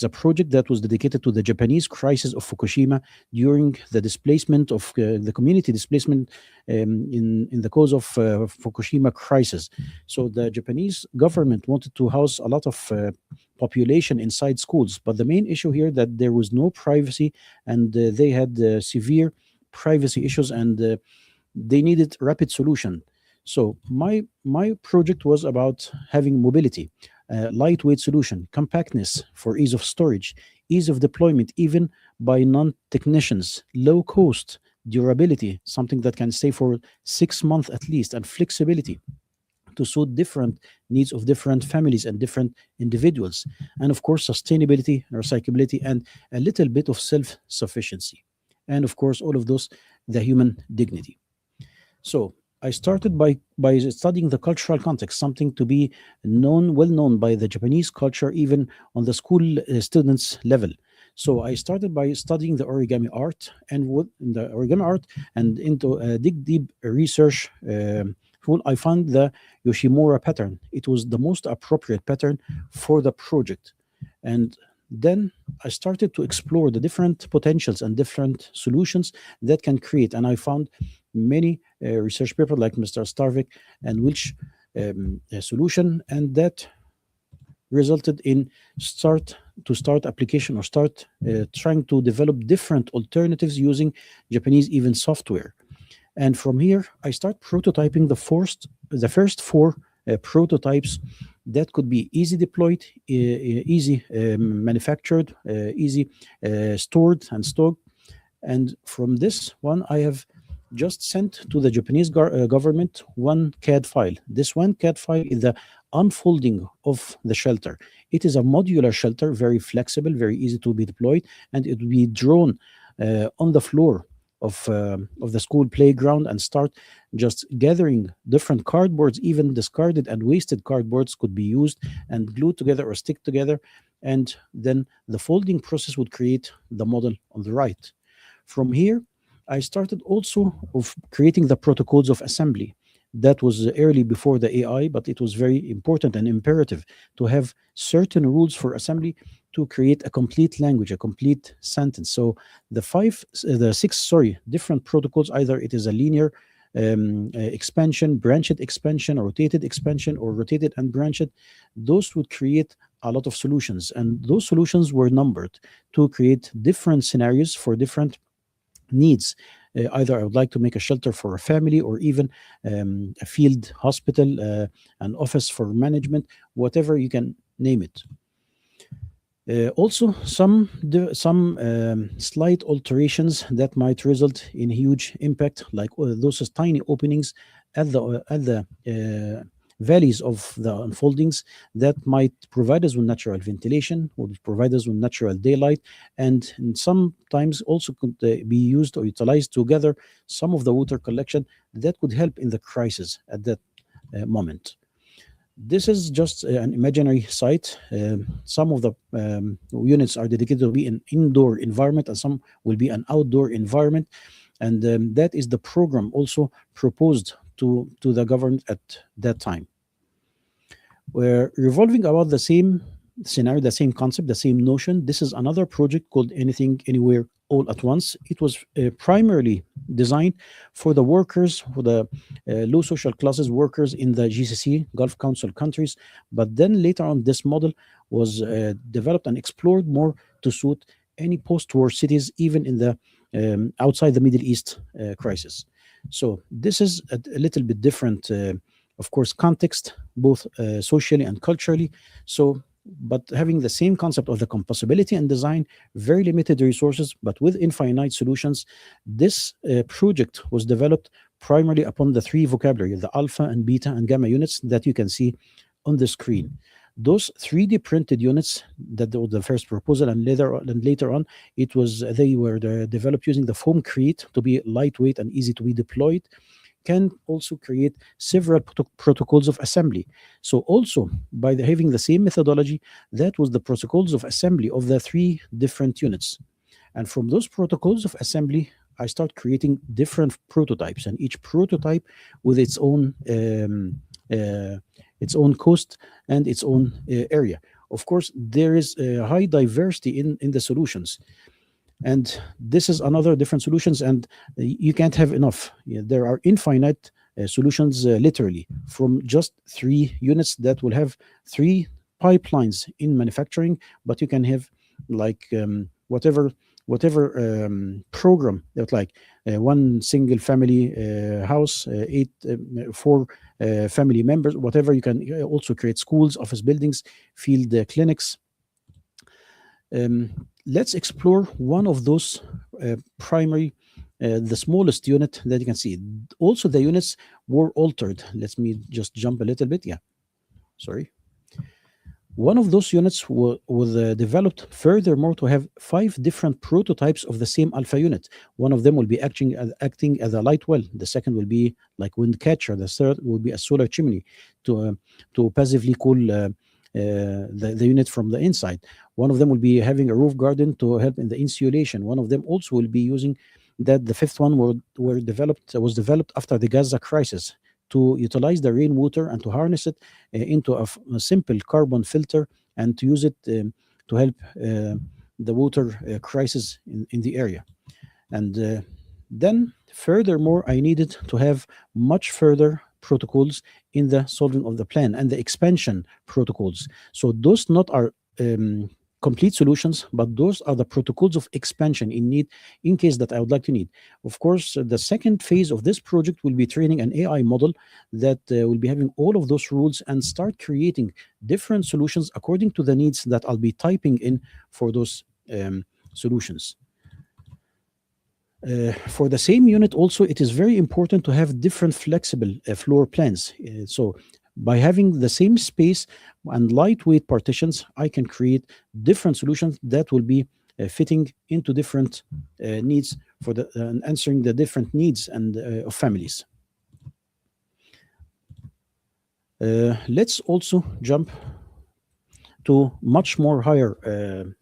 a project that was dedicated to the Japanese crisis of Fukushima during the displacement of the community displacement in the cause of Fukushima crisis. So the Japanese government wanted to house a lot of population inside schools, but the main issue here that there was no privacy, and they had severe privacy issues, and they needed rapid solution. So my project was about having mobility, lightweight solution, compactness for ease of storage, ease of deployment, even by non-technicians, low cost, durability, something that can stay for 6 months at least, and flexibility to suit different needs of different families and different individuals, and of course sustainability, recyclability, and a little bit of self-sufficiency, and of course all of those, the human dignity. So I started by studying the cultural context, something to be well known by the Japanese culture, even on the school students level. So I started by studying the origami art, and in the origami art and into dig deep research. I found the Yoshimura pattern. It was the most appropriate pattern for the project, and then I started to explore the different potentials and different solutions that can create. And I found many research papers like Mr. Starvik and which solution, and that resulted in start application, or start trying to develop different alternatives using Japanese even software. And from here, I start prototyping the first four prototypes that could be easy deployed, easy manufactured, easy stored and stored. And from this one, I have just sent to the Japanese government one CAD file. This one CAD file is the unfolding of the shelter. It is a modular shelter, very flexible, very easy to be deployed, and it will be drawn on the floor of the school playground and start just gathering different cardboards. Even discarded and wasted cardboards could be used and glued together or stick together, and then the folding process would create the model on the right. From here, I started also of creating the protocols of assembly. That was early before the AI, but it was very important and imperative to have certain rules for assembly to create a complete language, a complete sentence. So the six, sorry, different protocols, either it is a linear expansion, branched expansion, rotated expansion, or rotated and branched, those would create a lot of solutions. And those solutions were numbered to create different scenarios for different needs. Either I would like to make a shelter for a family, or even a field hospital, an office for management, whatever you can name it. Also, some slight alterations that might result in huge impact, like those tiny openings at the valleys of the unfoldings, that might provide us with natural ventilation, would provide us with natural daylight, and sometimes also could be used or utilized to gather some of the water collection that could help in the crisis at that moment. This is just an imaginary site. Some of the units are dedicated to be an indoor environment, and some will be an outdoor environment. And that is the program also proposed to the government at that time. We're revolving about the same scenario, the same concept, the same notion. This is another project called Anything, Anywhere, All at Once. It was primarily designed for the workers, for the low social classes workers in the GCC, Gulf Council countries. But then later on, this model was developed and explored more to suit any post-war cities, even in the outside the Middle East crisis. So this is a little bit different, of course, context, both socially and culturally. So, but having the same concept of the composability and design, very limited resources, but with infinite solutions. This project was developed primarily upon the three vocabulary, the alpha and beta and gamma units that you can see on the screen. Those 3D printed units, that was the first proposal, and later on, they were developed using the foamcrete to be lightweight and easy to be deployed, can also create several protocols of assembly. So also by having the same methodology, that was the protocols of assembly of the three different units. And from those protocols of assembly, I start creating different prototypes, and each prototype with its own cost and its own area. Of course, there is a high diversity in the solutions. And this is another different solutions, and you can't have enough. There are infinite solutions, literally, from just 3 units that will have 3 pipelines in manufacturing, but you can have like whatever program that, like one single family house, 4 family members, whatever. You can also create schools, office buildings, field clinics. Let's explore one of those primary, the smallest unit that you can see. Also, the units were altered. Let me just jump a little bit. Yeah, sorry. One of those units was developed furthermore to have 5 different prototypes of the same alpha unit. One of them will be acting as a light well. The second will be like wind catcher. The third will be a solar chimney to passively cool the unit from the inside. One of them will be having a roof garden to help in the insulation. One of them also will be using that. The fifth one was developed after the Gaza crisis to utilize the rainwater and to harness it into a simple carbon filter, and to use it to help the water crisis in the area. And then furthermore, I needed to have much further protocols in the solving of the plan and the expansion protocols. So those not are complete solutions, but those are the protocols of expansion in case that I would like to need. Of course, the second phase of this project will be training an AI model that will be having all of those rules and start creating different solutions according to the needs that I'll be typing in for those solutions. For the same unit also, it is very important to have different flexible floor plans. So by having the same space and lightweight partitions, I can create different solutions that will be fitting into different needs for the and answering the different needs and of families. Let's also jump to much more higher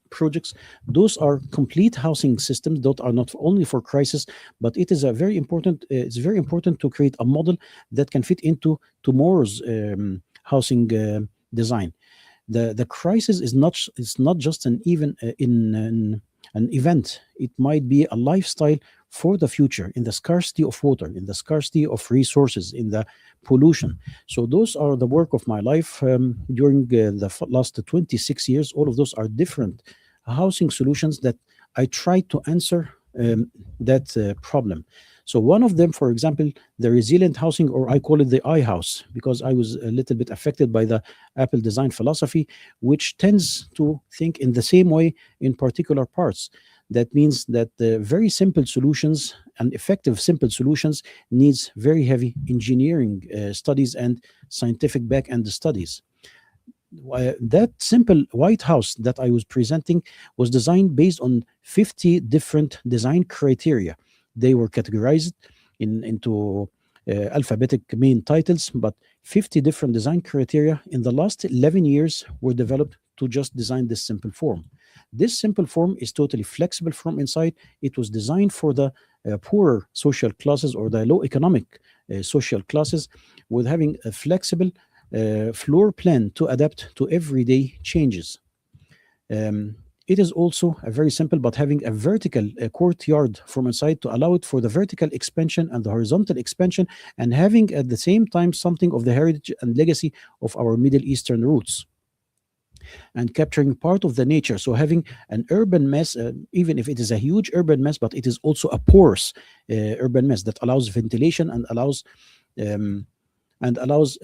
projects. Those are complete housing systems that are not only for crisis, but it is a very important. It's very important to create a model that can fit into tomorrow's housing design. The crisis is not just an even in an event. It might be a lifestyle for the future, in the scarcity of water, in the scarcity of resources, in the pollution. So those are the work of my life during the last 26 years. All of those are different housing solutions that I try to answer that problem. So one of them, for example, the resilient housing, or I call it the I house, because I was a little bit affected by the Apple design philosophy, which tends to think in the same way in particular parts. That means that the very simple solutions and effective simple solutions needs very heavy engineering studies and scientific back end studies. That simple White House that I was presenting was designed based on 50 different design criteria. They were categorized into alphabetic main titles, but 50 different design criteria in the last 11 years were developed to just design this simple form. This simple form is totally flexible from inside. It was designed for the poorer social classes or the low economic social classes, with having a flexible floor plan to adapt to everyday changes. It is also a very simple, but having a vertical courtyard from inside to allow it for the vertical expansion and the horizontal expansion, and having at the same time something of the heritage and legacy of our Middle Eastern roots, and capturing part of the nature. So having an urban mess, even if it is a huge urban mess, but it is also a porous urban mess that allows ventilation um, and allows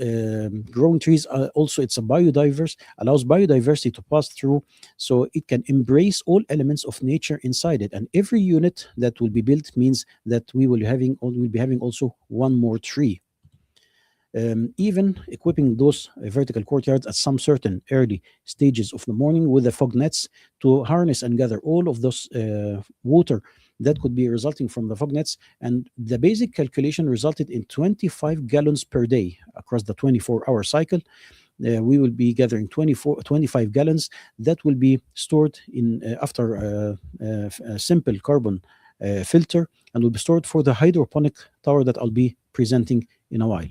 growing trees. Also, it's a biodiverse, allows biodiversity to pass through, so it can embrace all elements of nature inside it. And every unit that will be built means that we will be having also one more tree. Even equipping those vertical courtyards at some certain early stages of the morning with the fog nets to harness and gather all of those water that could be resulting from the fog nets. And the basic calculation resulted in 25 gallons per day across the 24-hour cycle. We will be gathering 25 gallons that will be stored in after a simple carbon filter, and will be stored for the hydroponic tower that I'll be presenting in a while.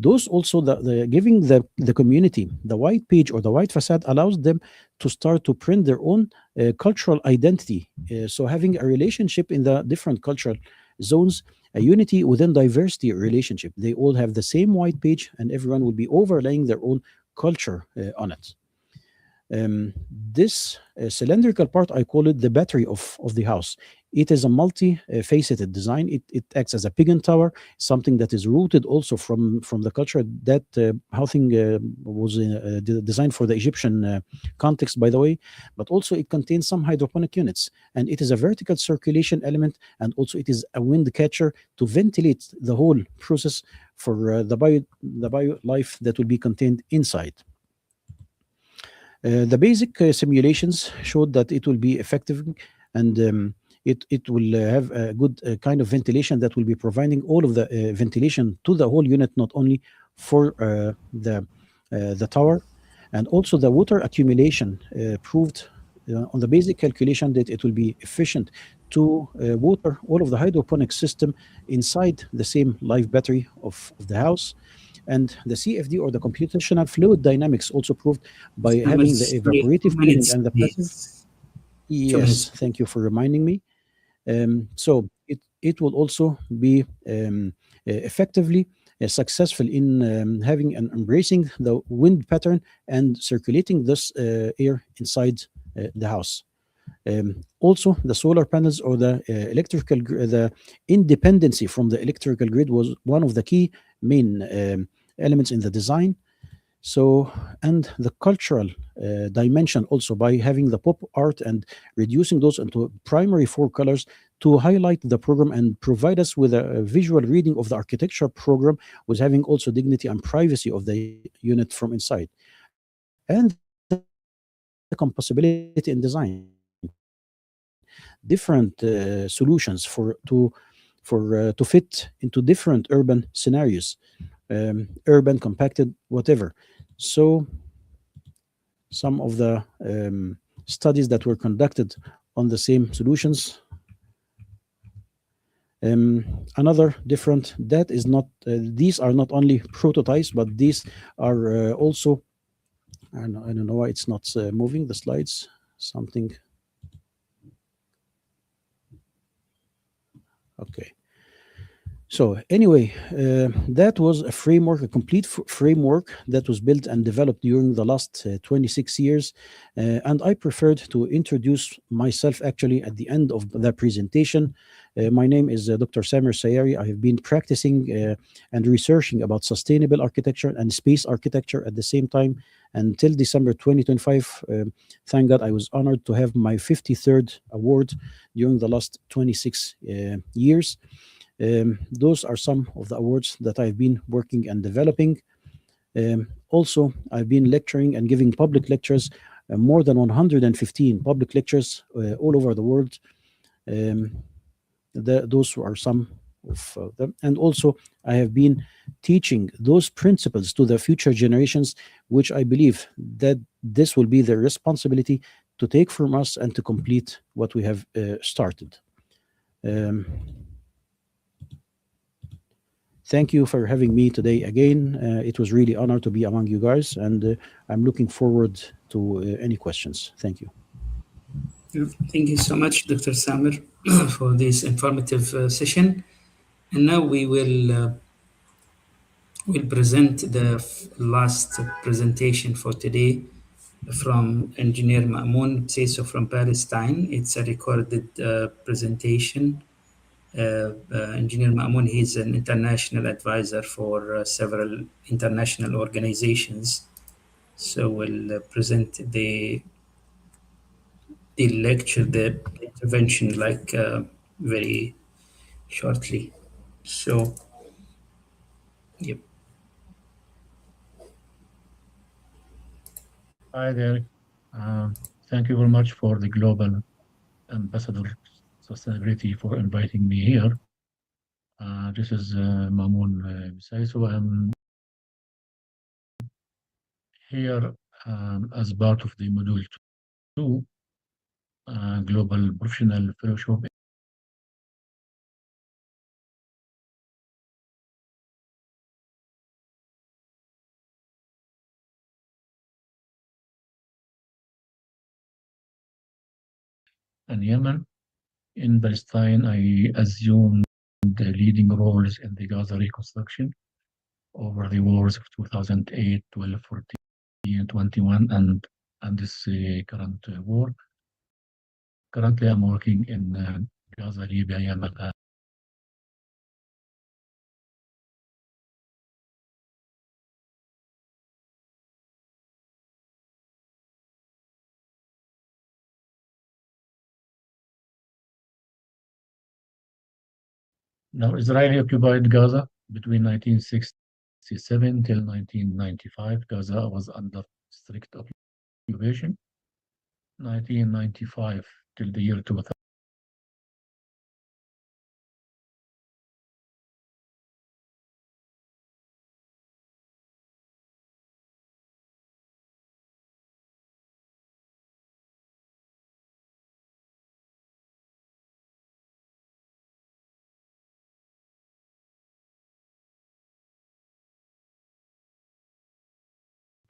Those also, the giving the community the white page or the white facade allows them to start to print their own cultural identity. So having a relationship in the different cultural zones, a unity within diversity relationship. They all have the same white page, and everyone will be overlaying their own culture on it. This cylindrical part, I call it the battery of the house. It is a multi-faceted design. It acts as a pigeon tower, something that is rooted also from the culture. That housing was designed for the Egyptian context, by the way, but also it contains some hydroponic units, and it is a vertical circulation element, and also it is a wind catcher to ventilate the whole process for the bio life that will be contained inside. The basic simulations showed that it will be effective, and it will have a good kind of ventilation that will be providing all of the ventilation to the whole unit, not only for the tower. And also the water accumulation proved on the basic calculation that it will be efficient to water all of the hydroponic system inside the same live battery of the house. And the CFD, or the computational fluid dynamics, also proved by having the evaporative cooling and the passive. Yes, thank you for reminding me. So it will also be effectively successful in having and embracing the wind pattern and circulating this air inside the house. Also, the solar panels, or the the independency from the electrical grid, was one of the key main elements in the design. So, and the cultural dimension also, by having the pop art and reducing those into primary four colors to highlight the program and provide us with a visual reading of the architecture program, was having also dignity and privacy of the unit from inside. And the composability in design. The different solutions to fit into different urban scenarios, urban, compacted, whatever. So some of the studies that were conducted on the same solutions. Another different, that is not, these are not only prototypes, but these are also, I don't know why it's not moving the slides, something. Okay. So anyway, that was a framework, a complete framework that was built and developed during the last 26 years. And I preferred to introduce myself actually at the end of the presentation. My name is Dr. Samir Sayari. I have been practicing and researching about sustainable architecture and space architecture at the same time until December 2025. Thank God I was honored to have my 53rd award during the last 26 years. Those are some of the awards that I've been working and developing. Also, I've been lecturing and giving public lectures, more than 115 public lectures all over the world. Those are some of them. And also, I have been teaching those principles to the future generations, which I believe that this will be their responsibility to take from us and to complete what we have started. Thank you for having me today again. It was really honor to be among you guys, and I'm looking forward to any questions. Thank you. Thank you so much, Dr. Samir, for this informative session. And now we'll present the last presentation for today from Engineer Maamoun Seiso from Palestine. It's a recorded presentation. Engineer Maamoun, he's an international advisor for several international organizations. So we'll present the lecture, the intervention, like very shortly. So, yep. Hi there. Thank you very much for the Global Ambassador Sustainability for inviting me here. This is Maamoun Saiso. I'm here as part of the Module 2 Global Professional Fellowship. In Yemen. In Palestine, I assumed the leading roles in the Gaza reconstruction over the wars of 2008, 12, 14, 21, and this current war. Currently, I'm working in Gaza, Libya, Yemen. Now, Israeli occupied Gaza between 1967 till 1995. Gaza was under strict occupation. 1995 till the year 2000.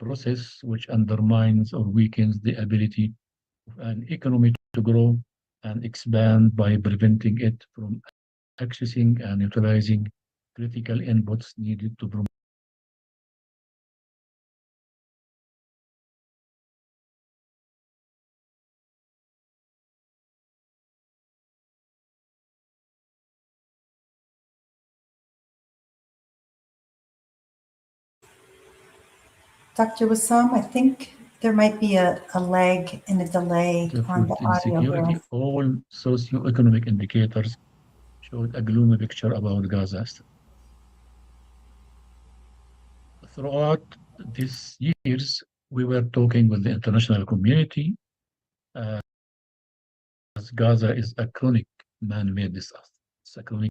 Process which undermines or weakens the ability of an economy to grow and expand by preventing it from accessing and utilizing critical inputs needed to promote. Dr. Wassam, I think there might be a lag and a delay on the Food audio insecurity, here. all socioeconomic indicators showed a gloomy picture about Gaza. Throughout these years, we were talking with the international community as because Gaza is a chronic man-made disaster. It's a chronic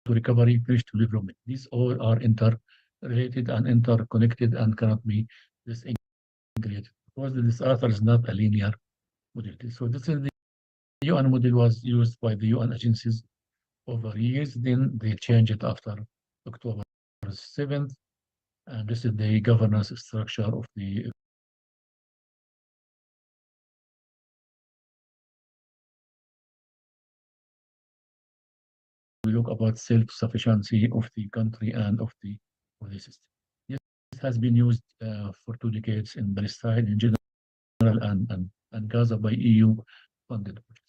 to recovery, finish to development. These all are interrelated and interconnected and cannot be disintegrated because the disaster is not a linear model. So this is the UN model was used by the UN agencies over years. Then they changed it after October 7th. And this is the governance structure of the we look about self-sufficiency of the country and of the system. This has been used for 2 decades in Palestine in general and Gaza by EU funded projects.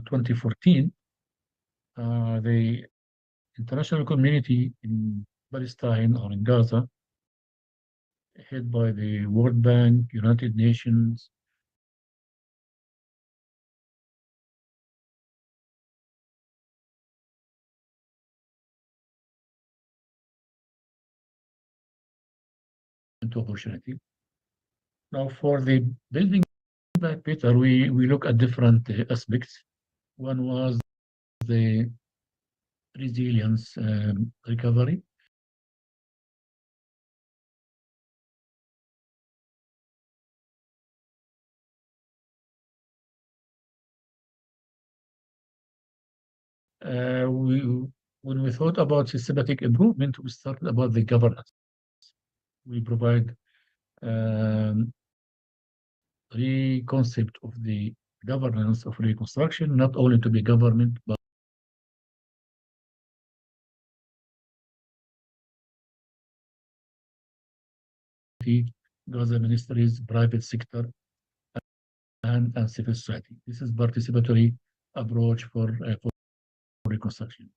2014, the international community in Palestine or in Gaza, head by the World Bank, United Nations, into opportunity. Now, for the building back better, we look at different aspects. One was the resilience recovery. When we thought about systematic improvement, we started about the governance. We provide concept of the governance of reconstruction, not only to be government, but the Gaza ministries, private sector, and civil society. This is participatory approach for reconstruction.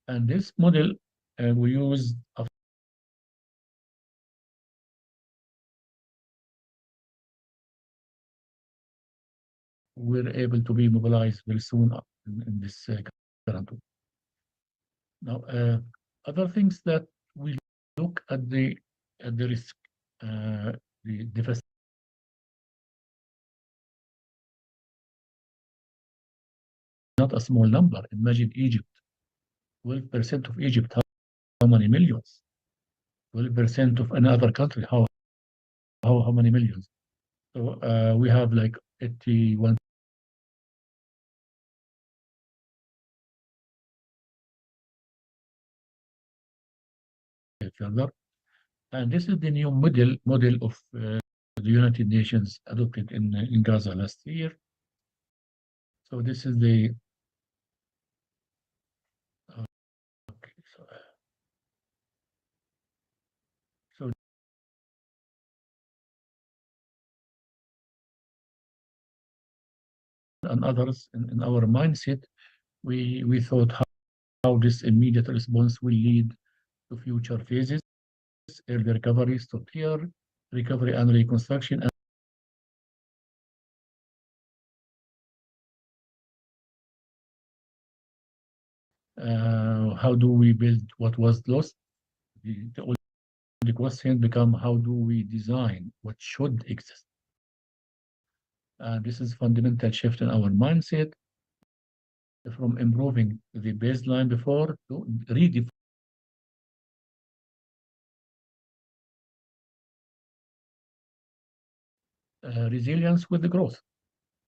And this model we use we're able to be mobilized very soon in this current. Now, other things that we look at the risk, the deficit. Not a small number. Imagine Egypt, 12% of Egypt. How many millions? 12% of another country. How many millions? So we have like 81. Further, and this is the new model of the United Nations adopted in Gaza last year. So this is the okay, so and others in our mindset, we thought how this immediate response will lead to future phases, early recovery, stop here, recovery and reconstruction. How do we build what was lost? The question become how do we design what should exist? This is fundamental shift in our mindset from improving the baseline before to redefine resilience with the growth.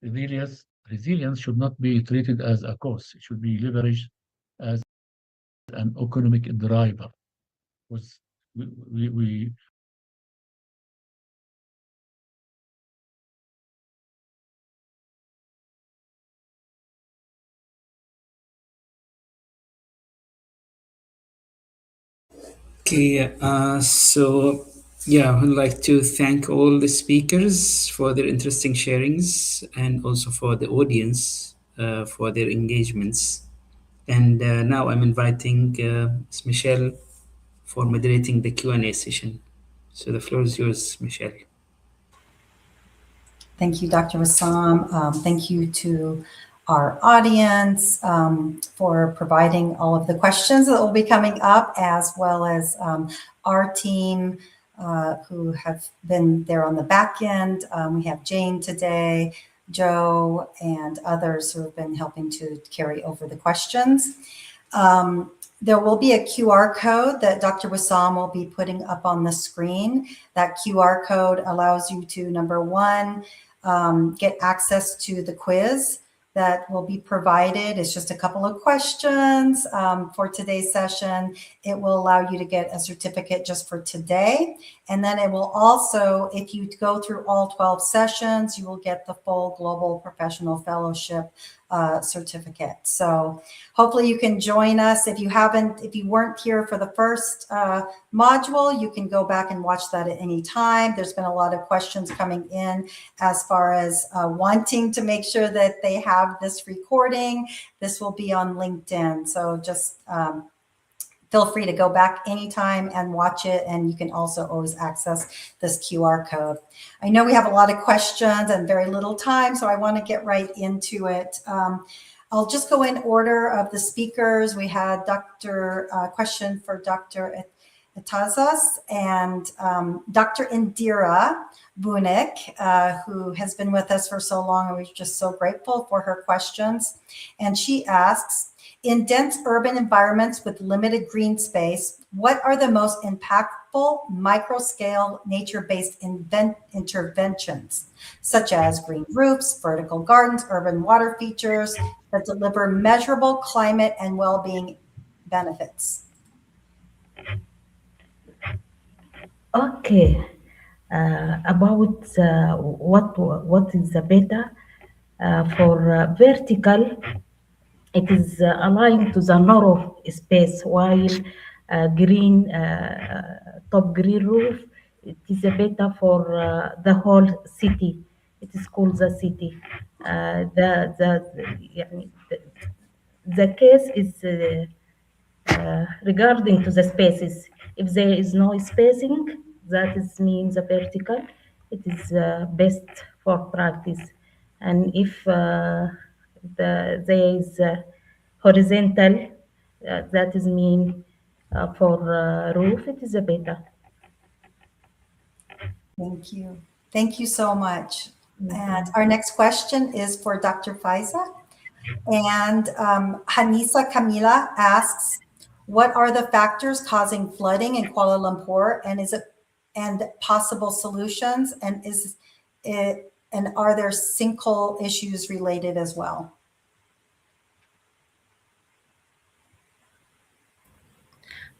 Resilience should not be treated as a cost. It should be leveraged as an economic driver. Because we Okay, so yeah, I would like to thank all the speakers for their interesting sharings and also for the audience for their engagements. And now I'm inviting Ms. Michelle for moderating the Q&A session. So the floor is yours, Michelle. Thank you, Dr. Wassam. Thank you to our audience for providing all of the questions that will be coming up, as well as our team who have been there on the back end. We have Jane today, Joe, and others who have been helping to carry over the questions. There will be a QR code that Dr. Wissam will be putting up on the screen. That QR code allows you to, number one, get access to the quiz that will be provided. It's just a couple of questions for today's session. It will allow you to get a certificate just for today. And then it will also, if you go through all 12 sessions, you will get the full Global Professional Fellowship certificate. So hopefully you can join us. If you weren't here for the first module, you can go back and watch that at any time. There's been a lot of questions coming in as far as wanting to make sure that they have this recording. This will be on LinkedIn. So just feel free to go back anytime and watch it. And you can also always access this QR code. I know we have a lot of questions and very little time, so I want to get right into it. I'll just go in order of the speakers. We had question for Dr. Etazas and Dr. Indira Bunik, who has been with us for so long, and we're just so grateful for her questions. And she asks, in dense urban environments with limited green space, what are the most impactful micro-scale nature-based interventions, such as green roofs, vertical gardens, urban water features that deliver measurable climate and well-being benefits? Okay, about what is the better for vertical. It is aligned to the narrow space, while green top green roof, it is better for the whole city. It is called the city. The case is regarding to the spaces. If there is no spacing, that is means a vertical. It is best for practice. And if there is horizontal, that is mean for roof, it is a better. Thank you. Thank you so much. And our next question is for Dr. Faiza. And Hanisa Kamila asks, what are the factors causing flooding in Kuala Lumpur, and possible solutions, and are there sinkhole issues related as well?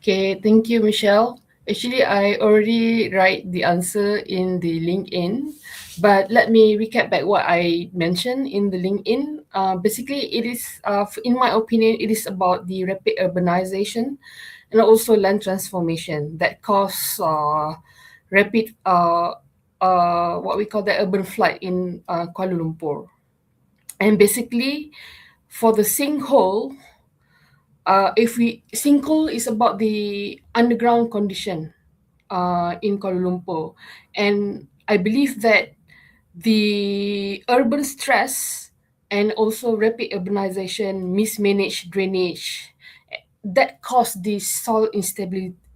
Okay, thank you, Michelle. Actually, I already write the answer in the LinkedIn, but let me recap back what I mentioned in the LinkedIn. Basically, it is, in my opinion, it is about the rapid urbanization and also land transformation that cause rapid, what we call the urban flood in Kuala Lumpur. And basically, for the sinkhole, sinkhole is about the underground condition in Kuala Lumpur, and I believe that the urban stress and also rapid urbanization, mismanaged drainage, that caused the soil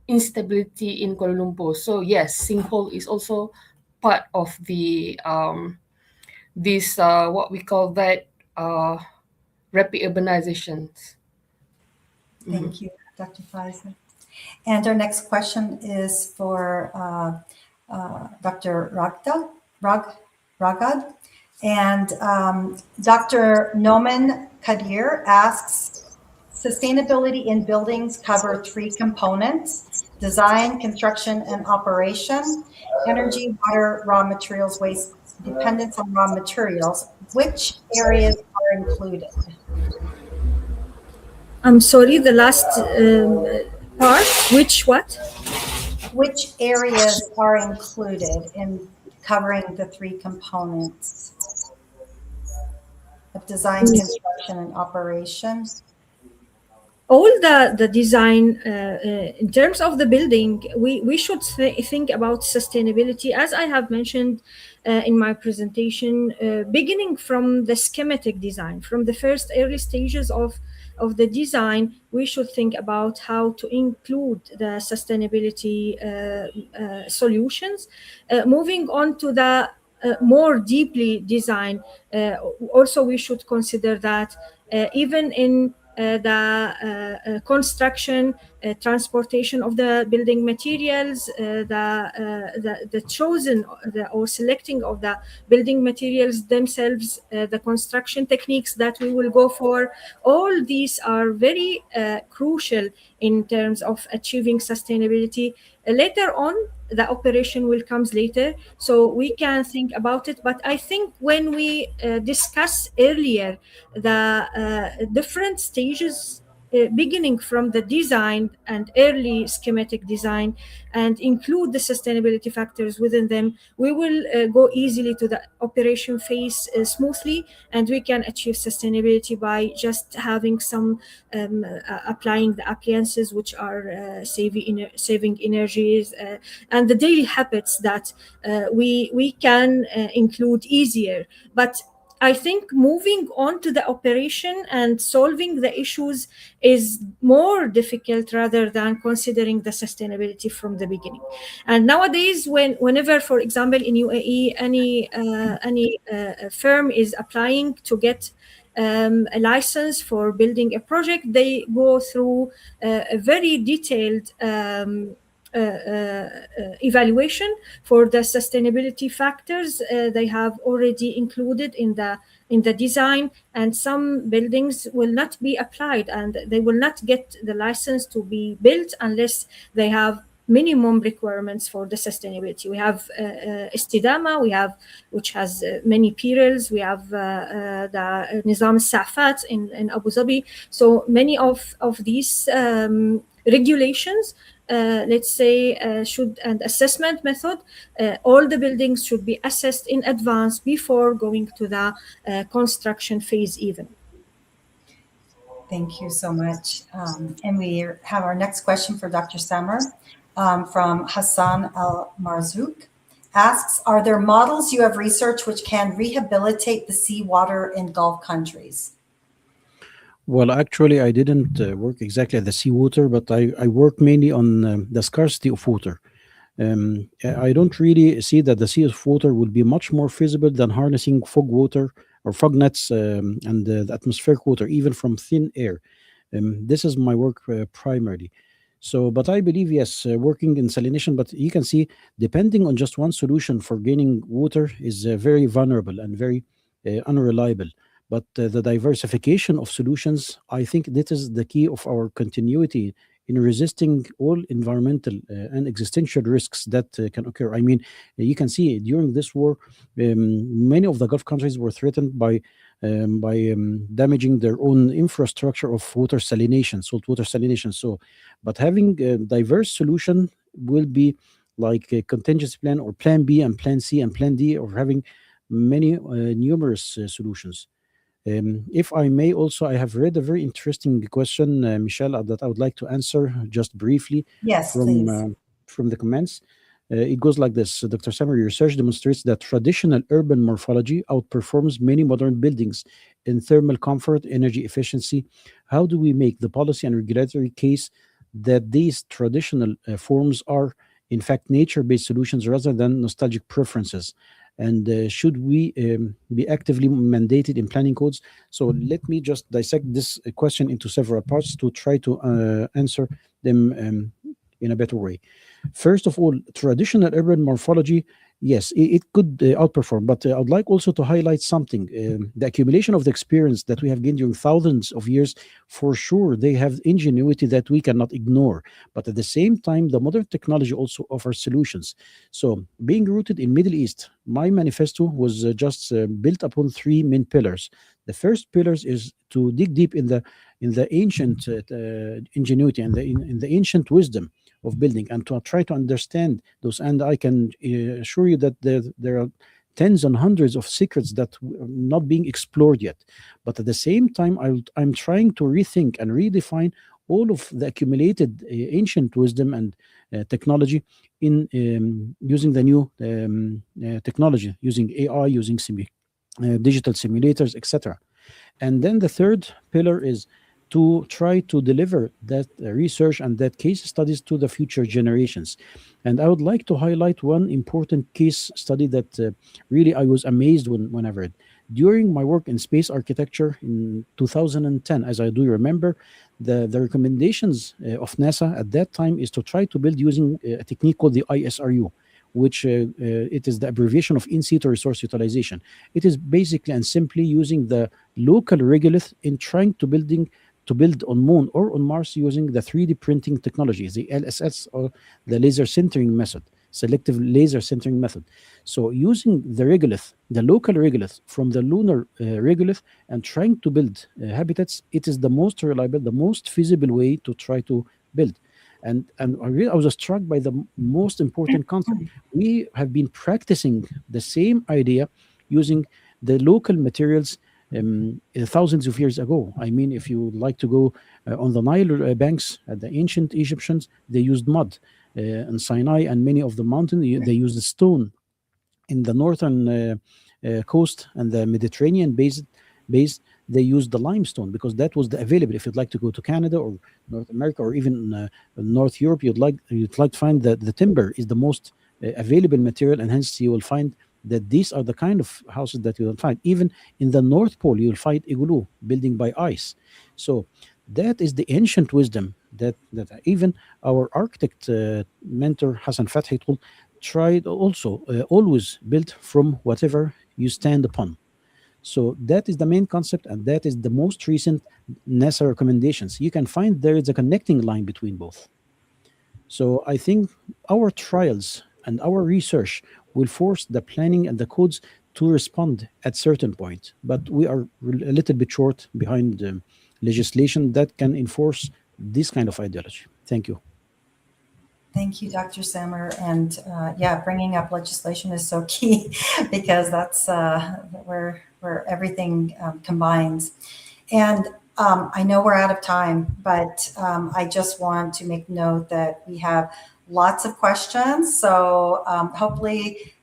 instability in Kuala Lumpur. So yes, sinkhole is also part of the this what we call that rapid urbanizations. Thank you, Dr. Faiza. And our next question is for Dr. Ragad. And Dr. Noman Kadir asks, sustainability in buildings cover three components: design, construction, and operation. Energy, water, raw materials, waste, dependence on raw materials. Which areas are included? I'm sorry, the last part, which what? Which areas are included in covering the three components of design, construction, and operation? all the design in terms of the building, we should think about sustainability, as I have mentioned in my presentation, beginning from the schematic design, from the first early stages of the design. We should think about how to include the sustainability solutions. Moving on to the more deeply design, also we should consider that even in the construction, transportation of the building materials, the chosen or selecting of the building materials themselves, the construction techniques that we will go for, all these are very crucial in terms of achieving sustainability. Later on, the operation will comes later, so we can think about it. But I think when we discuss earlier the different stages, beginning from the design and early schematic design, and include the sustainability factors within them, we will go easily to the operation phase smoothly, and we can achieve sustainability by just having some applying the appliances which are saving energies, and the daily habits that we can include easier. But I think moving on to the operation and solving the issues is more difficult rather than considering the sustainability from the beginning. And nowadays, whenever, for example, in UAE, any firm is applying to get a license for building a project, they go through a very detailed evaluation for the sustainability factors they have already included in the design, and some buildings will not be applied and they will not get the license to be built unless they have minimum requirements for the sustainability. We have Istidama, we have, which has many perils. We have the Nizam Safat in Abu Dhabi. So many of these regulations, let's say, should, and assessment method, all the buildings should be assessed in advance before going to the construction phase even. Thank you so much. And we have our next question for Dr. Samer from Hassan Al Marzouk. Asks, are there models you have researched which can rehabilitate the seawater in Gulf countries? Well, actually, I didn't work exactly at the seawater, but I work mainly on the scarcity of water. I don't really see that the sea of water will be much more feasible than harnessing fog water or fog nets and the atmospheric water, even from thin air. This is my work primarily. So, but I believe, yes, working in salination, but you can see, depending on just one solution for gaining water is very vulnerable and very unreliable. But the diversification of solutions, I think that is the key of our continuity in resisting all environmental and existential risks that can occur. I mean, you can see during this war, many of the Gulf countries were threatened by damaging their own infrastructure of water salination, saltwater salination. So, but having a diverse solution will be like a contingency plan or plan B and plan C and plan D, or having many numerous solutions. If I may, also, I have read a very interesting question, Michelle, that I would like to answer just briefly Yes, please. From the comments. It goes like this: Dr. Samer, your research demonstrates that traditional urban morphology outperforms many modern buildings in thermal comfort, energy efficiency. How do we make the policy and regulatory case that these traditional forms are, in fact, nature-based solutions rather than nostalgic preferences? And should we be actively mandated in planning codes? So let me just dissect this question into several parts to try to answer them in a better way. First of all, traditional urban morphology, yes, it could outperform, but I'd like also to highlight something. The accumulation of the experience that we have gained during thousands of years, for sure, they have ingenuity that we cannot ignore. But at the same time, the modern technology also offers solutions. So, being rooted in Middle East, my manifesto was just built upon three main pillars. The first pillars is to dig deep in the ancient ingenuity and in the ancient wisdom of building, and to try to understand those. And I can assure you that there are tens and hundreds of secrets that are not being explored yet. But at the same time, I'm trying to rethink and redefine all of the accumulated ancient wisdom and technology in using the new technology, using AI, using digital simulators, etc. And then the third pillar is to try to deliver that research and that case studies to the future generations. And I would like to highlight one important case study that really I was amazed when I read. During my work in space architecture in 2010, as I do remember, the recommendations of NASA at that time is to try to build using a technique called the ISRU, which it is the abbreviation of in situ resource utilization. It is basically and simply using the local regolith in trying to build on Moon or on Mars using the 3D printing technology, the LSS or the laser sintering method, selective laser sintering method. So using the regolith, the local regolith from the lunar regolith and trying to build habitats, it is the most reliable, the most feasible way to try to build. And I was struck by the most important concept. We have been practicing the same idea using the local materials thousands of years ago. I mean, if you would like to go on the Nile banks, the ancient Egyptians, they used mud. In Sinai and many of the mountains, they used stone. In the northern coast and the Mediterranean base, they used the limestone because that was the available. If you'd like to go to Canada or North America or even North Europe, you'd like to find that the timber is the most available material, and hence you will find that these are the kind of houses that you will find. Even in the North Pole, you'll find igloo building by ice. So that is the ancient wisdom that even our architect mentor Hassan Fathi told, tried also always built from whatever you stand upon. So that is the main concept, and that is the most recent NASA recommendations. You can find there is a connecting line between both. So I think our trials and our research will force the planning and the codes to respond at certain point, but we are a little bit short behind legislation that can enforce this kind of ideology. Thank you. Thank you, Dr. Sammer. And yeah, bringing up legislation is so key because that's where everything combines. And I know we're out of time, but I just want to make note that we have lots of questions. So hopefully,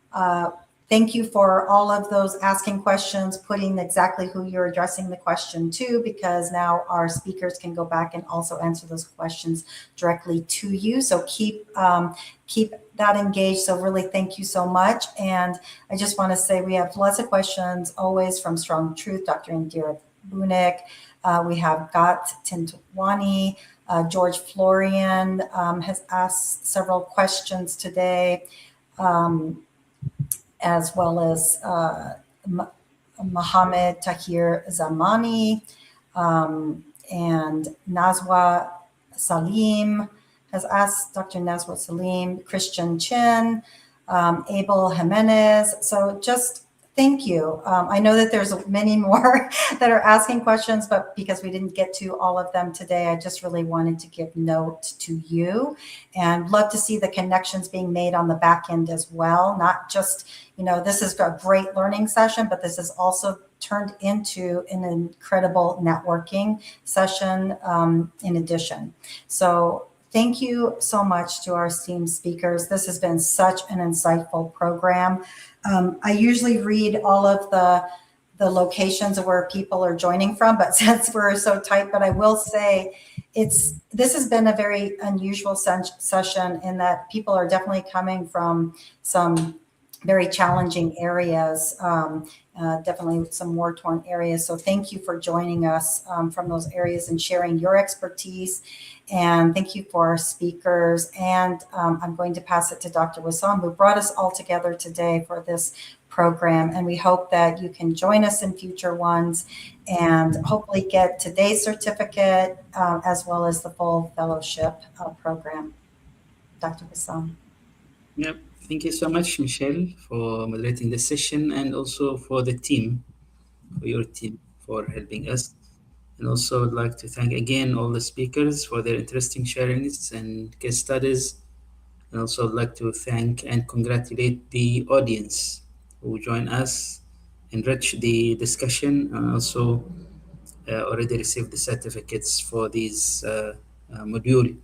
thank you for all of those asking questions, putting exactly who you're addressing the question to, because now our speakers can go back and also answer those questions directly to you. So keep that engaged. So really, thank you so much. And I just want to say we have lots of questions always from Strong Truth, Dr. Indira Bunik. We have Gat Tintwani. George Florian has asked several questions today. As well as Mohammed Tahir Zamani and Nazwa Salim has asked Dr. Nazwa Salim, Christian Chin, Abel Jimenez. So just thank you. I know that there's many more that are asking questions, but because we didn't get to all of them today, I just really wanted to give note to you and love to see the connections being made on the back end as well. Not just, this is a great learning session, but this is also turned into an incredible networking session in addition. So thank you so much to our esteemed speakers. This has been such an insightful program. I usually read all of the locations of where people are joining from, but since we're so tight, but I will say this has been a very unusual session in that people are definitely coming from some very challenging areas, definitely some war-torn areas. So thank you for joining us from those areas and sharing your expertise. And thank you for our speakers. And I'm going to pass it to Dr. Wissam, who brought us all together today for this program. And we hope that you can join us in future ones and hopefully get today's certificate as well as the full fellowship program. Dr. Wissam. Yep. Thank you so much, Michelle, for moderating the session, and also for the team, for your team, for helping us. And also I'd like to thank again all the speakers for their interesting sharings and case studies. And also I'd like to thank and congratulate the audience who joined us, enrich the discussion, and also already received the certificates for these module.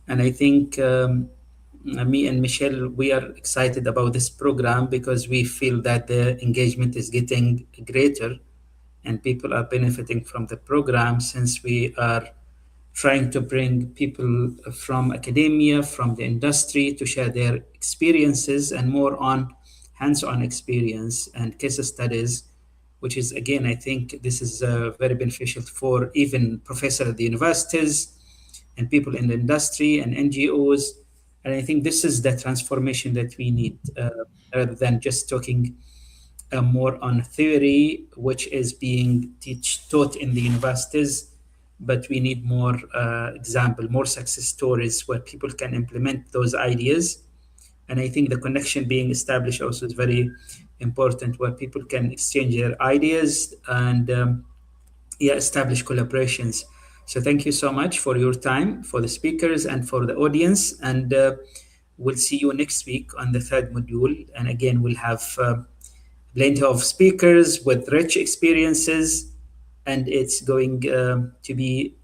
And I think me and Michelle, we are excited about this program because we feel that the engagement is getting greater and people are benefiting from the program, since we are trying to bring people from academia, from the industry, to share their experiences and more on hands-on experience and case studies, which is, again, I think this is very beneficial for even professors at the universities and people in the industry and NGOs. And I think this is the transformation that we need, rather than just talking more on theory, which is being taught in the universities. But we need more example, more success stories where people can implement those ideas. And I think the connection being established also is very important, where people can exchange their ideas and establish collaborations. So thank you so much for your time, for the speakers and for the audience. And we'll see you next week on the third module. And again, we'll have plenty of speakers with rich experiences, and it's going to be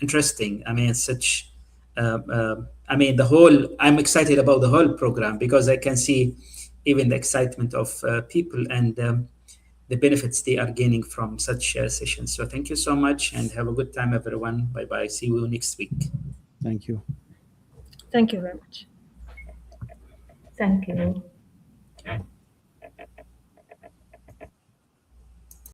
interesting. I mean, it's such. I mean, I'm excited about the whole program because I can see even the excitement of people and the benefits they are gaining from such sessions. So thank you so much and have a good time, everyone. Bye bye. See you next week. Thank you. Thank you very much. Thank you.